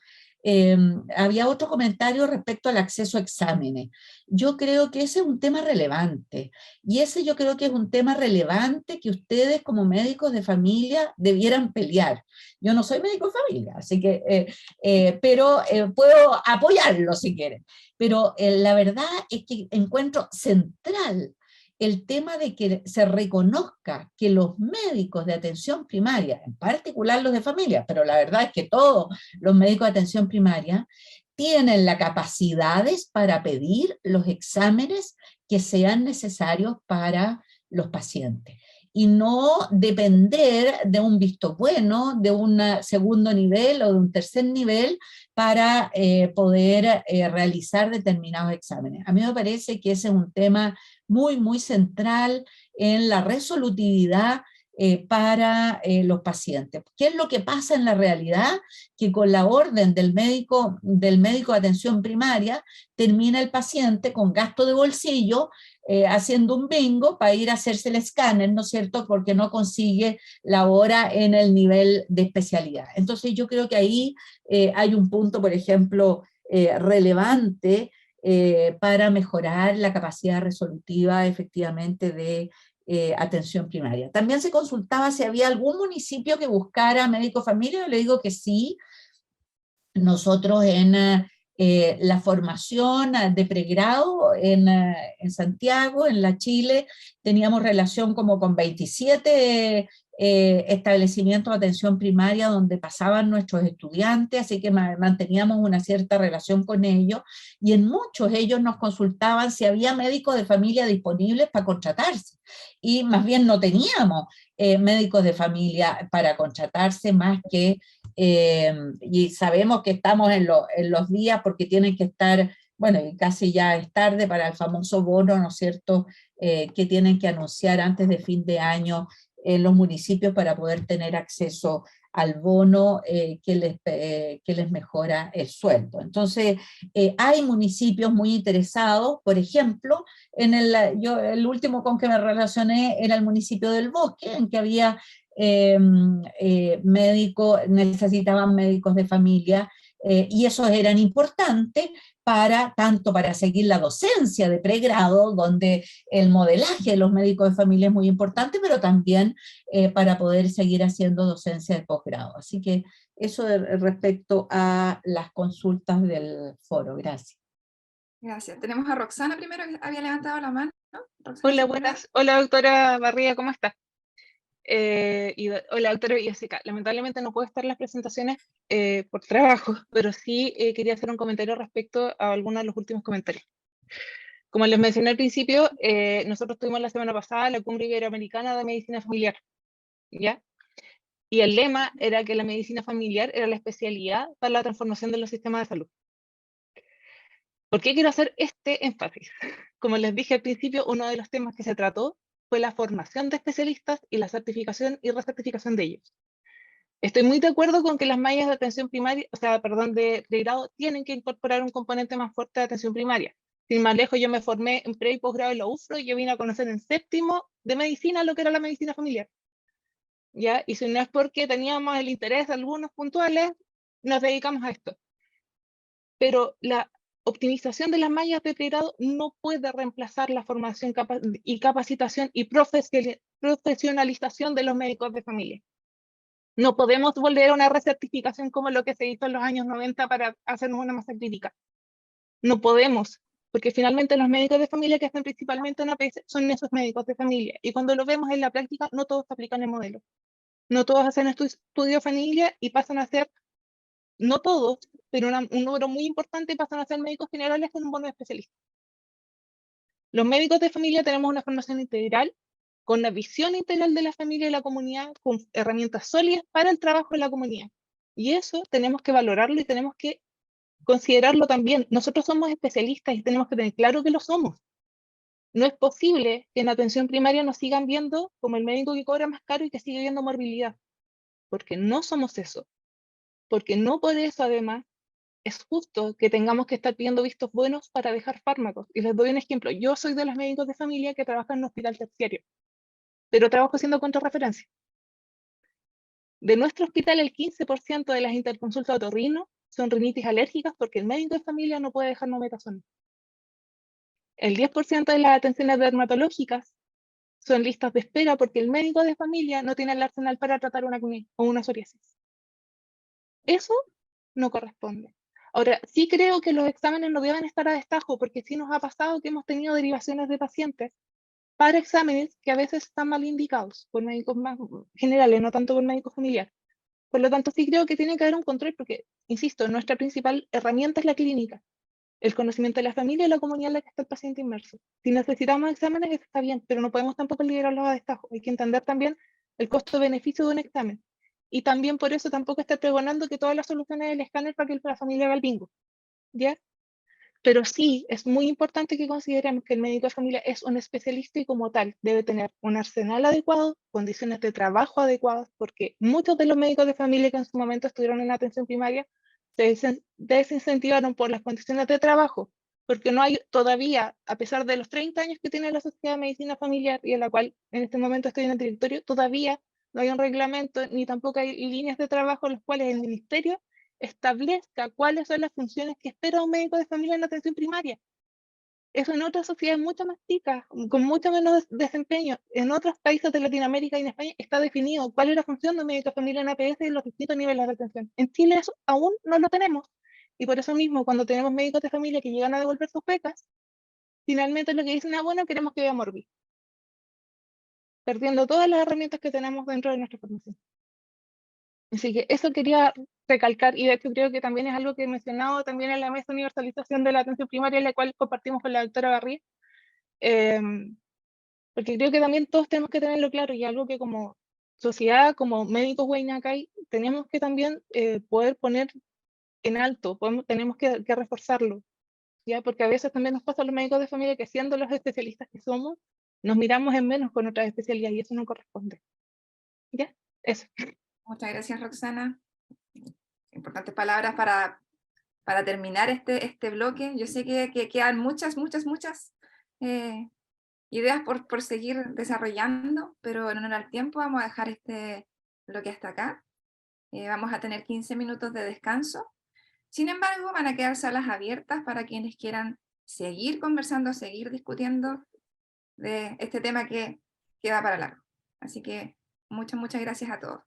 [SPEAKER 3] Había otro comentario respecto al acceso a exámenes. Yo creo que ese es un tema relevante, y ese yo creo que es un tema relevante que ustedes como médicos de familia debieran pelear. Yo no soy médico de familia, así que, pero puedo apoyarlo si quieren. Pero la verdad es que encuentro central el tema de que se reconozca que los médicos de atención primaria, en particular los de familia, pero la verdad es que todos los médicos de atención primaria tienen las capacidades para pedir los exámenes que sean necesarios para los pacientes, y no depender de un visto bueno, de un segundo nivel o de un tercer nivel para poder realizar determinados exámenes. A mí me parece que ese es un tema muy, muy central en la resolutividad para los pacientes. ¿Qué es lo que pasa en la realidad? Que con la orden del médico de atención primaria termina el paciente con gasto de bolsillo haciendo un bingo para ir a hacerse el escáner, ¿no es cierto?, porque no consigue la hora en el nivel de especialidad. Entonces yo creo que ahí hay un punto, por ejemplo, relevante para mejorar la capacidad resolutiva efectivamente de atención primaria. También se consultaba si había algún municipio que buscara médico familia. Yo le digo que sí. Nosotros en la formación de pregrado en Santiago, en la Chile, teníamos relación como con 27 establecimientos de atención primaria donde pasaban nuestros estudiantes, así que manteníamos una cierta relación con ellos, y en muchos ellos nos consultaban si había médicos de familia disponibles para contratarse, y más bien no teníamos médicos de familia para contratarse, más que y sabemos que estamos en los días porque tienen que estar, bueno, y casi ya es tarde para el famoso bono, ¿no es cierto?, que tienen que anunciar antes de fin de año en los municipios para poder tener acceso al bono que les mejora el sueldo. Entonces, hay municipios muy interesados. Por ejemplo, el último con que me relacioné era el municipio del Bosque, en que había necesitaban médicos de familia, y esos eran importantes tanto para seguir la docencia de pregrado, donde el modelaje de los médicos de familia es muy importante, pero también para poder seguir haciendo docencia de posgrado. Así que eso respecto a las consultas del foro. Gracias.
[SPEAKER 2] Gracias. Tenemos a Roxana primero, que había levantado la mano, ¿no? Roxana,
[SPEAKER 8] Hola, buenas. Hola, doctora Barriga, ¿cómo está? Hola, doctora Jessica. Lamentablemente no puedo estar en las presentaciones por trabajo, pero sí quería hacer un comentario respecto a algunos de los últimos comentarios. Como les mencioné al principio, nosotros tuvimos la semana pasada la Cumbre Iberoamericana de Medicina Familiar, ¿ya? Y el lema era que la medicina familiar era la especialidad para la transformación de los sistemas de salud. ¿Por qué quiero hacer este énfasis? Como les dije al principio, uno de los temas que se trató fue la formación de especialistas y la certificación y recertificación de ellos. Estoy muy de acuerdo con que las mallas de atención primaria, o sea, perdón, de grado, tienen que incorporar un componente más fuerte de atención primaria. Sin más lejos, yo me formé en pre y posgrado en la UFRO y yo vine a conocer en séptimo de medicina lo que era la medicina familiar. ¿Ya? Y si no es porque teníamos el interés de algunos puntuales, nos dedicamos a esto. Pero la optimización de las mallas de pregrado no puede reemplazar la formación y capacitación y profesionalización de los médicos de familia. No podemos volver a una recertificación como lo que se hizo en los años 90 para hacernos una masa crítica. No podemos, porque finalmente los médicos de familia que están principalmente en APS son esos médicos de familia. Y cuando lo vemos en la práctica, no todos aplican el modelo. No todos hacen estudio de familia y pasan a ser, no todos, pero un número muy importante pasan a ser médicos generales con un bono de especialista. Los médicos de familia tenemos una formación integral, con la visión integral de la familia y la comunidad, con herramientas sólidas para el trabajo en la comunidad. Y eso tenemos que valorarlo y tenemos que considerarlo también. Nosotros somos especialistas y tenemos que tener claro que lo somos. No es posible que en atención primaria nos sigan viendo como el médico que cobra más caro y que sigue viendo morbilidad, porque no somos eso. Porque no por eso, además, es justo que tengamos que estar pidiendo vistos buenos para dejar fármacos. Y les doy un ejemplo. Yo soy de los médicos de familia que trabajan en un hospital terciario, pero trabajo haciendo contrarreferencia. De nuestro hospital, el 15% de las interconsultas de otorrino son rinitis alérgicas porque el médico de familia no puede dejar mometasona. El 10% de las atenciones dermatológicas son listas de espera porque el médico de familia no tiene el arsenal para tratar una acné o una psoriasis. Eso no corresponde. Ahora, sí creo que los exámenes no deben estar a destajo, porque sí nos ha pasado que hemos tenido derivaciones de pacientes para exámenes que a veces están mal indicados por médicos más generales, no tanto por médicos familiares. Por lo tanto, sí creo que tiene que haber un control, porque, insisto, nuestra principal herramienta es la clínica, el conocimiento de la familia y la comunidad en la que está el paciente inmerso. Si necesitamos exámenes, eso está bien, pero no podemos tampoco liberarlos a destajo. Hay que entender también el costo-beneficio de un examen. Y también por eso tampoco está pregonando que todas las soluciones del escáner para que la familia haga el bingo. ¿Ya? Pero sí, es muy importante que consideremos que el médico de familia es un especialista y como tal debe tener un arsenal adecuado, condiciones de trabajo adecuadas, porque muchos de los médicos de familia que en su momento estuvieron en atención primaria se desincentivaron por las condiciones de trabajo, porque no hay todavía, a pesar de los 30 años que tiene la Sociedad de Medicina Familiar y en la cual en este momento estoy en el directorio, todavía no hay un reglamento ni tampoco hay líneas de trabajo en las cuales el ministerio establezca cuáles son las funciones que espera un médico de familia en la atención primaria. Eso en otras sociedades mucho más chicas, con mucho menos desempeño, en otros países de Latinoamérica y en España está definido cuál es la función de un médico de familia en APS y los distintos niveles de atención. En Chile eso aún no lo tenemos. Y por eso mismo, cuando tenemos médicos de familia que llegan a devolver sus becas, finalmente lo que dicen es, bueno, queremos que vea Morbi, perdiendo todas las herramientas que tenemos dentro de nuestra formación. Así que eso quería recalcar, y de hecho creo que también es algo que he mencionado también en la mesa de universalización de la atención primaria, en la cual compartimos con la doctora Garría, porque creo que también todos tenemos que tenerlo claro, y algo que como sociedad, como médicos Huaynacay, tenemos que también poder poner en alto, tenemos que reforzarlo, ¿ya? Porque a veces también nos pasa a los médicos de familia que siendo los especialistas que somos, nos miramos en menos con otras especialidades, y eso no corresponde. ¿Ya? Eso.
[SPEAKER 2] Muchas gracias, Roxana. Importantes palabras para terminar este bloque. Yo sé que quedan muchas ideas por seguir desarrollando, pero en honor al tiempo vamos a dejar este bloque hasta acá. Vamos a tener 15 minutos de descanso. Sin embargo, van a quedar salas abiertas para quienes quieran seguir conversando, seguir discutiendo de este tema que queda para largo. Así que muchas gracias a todos.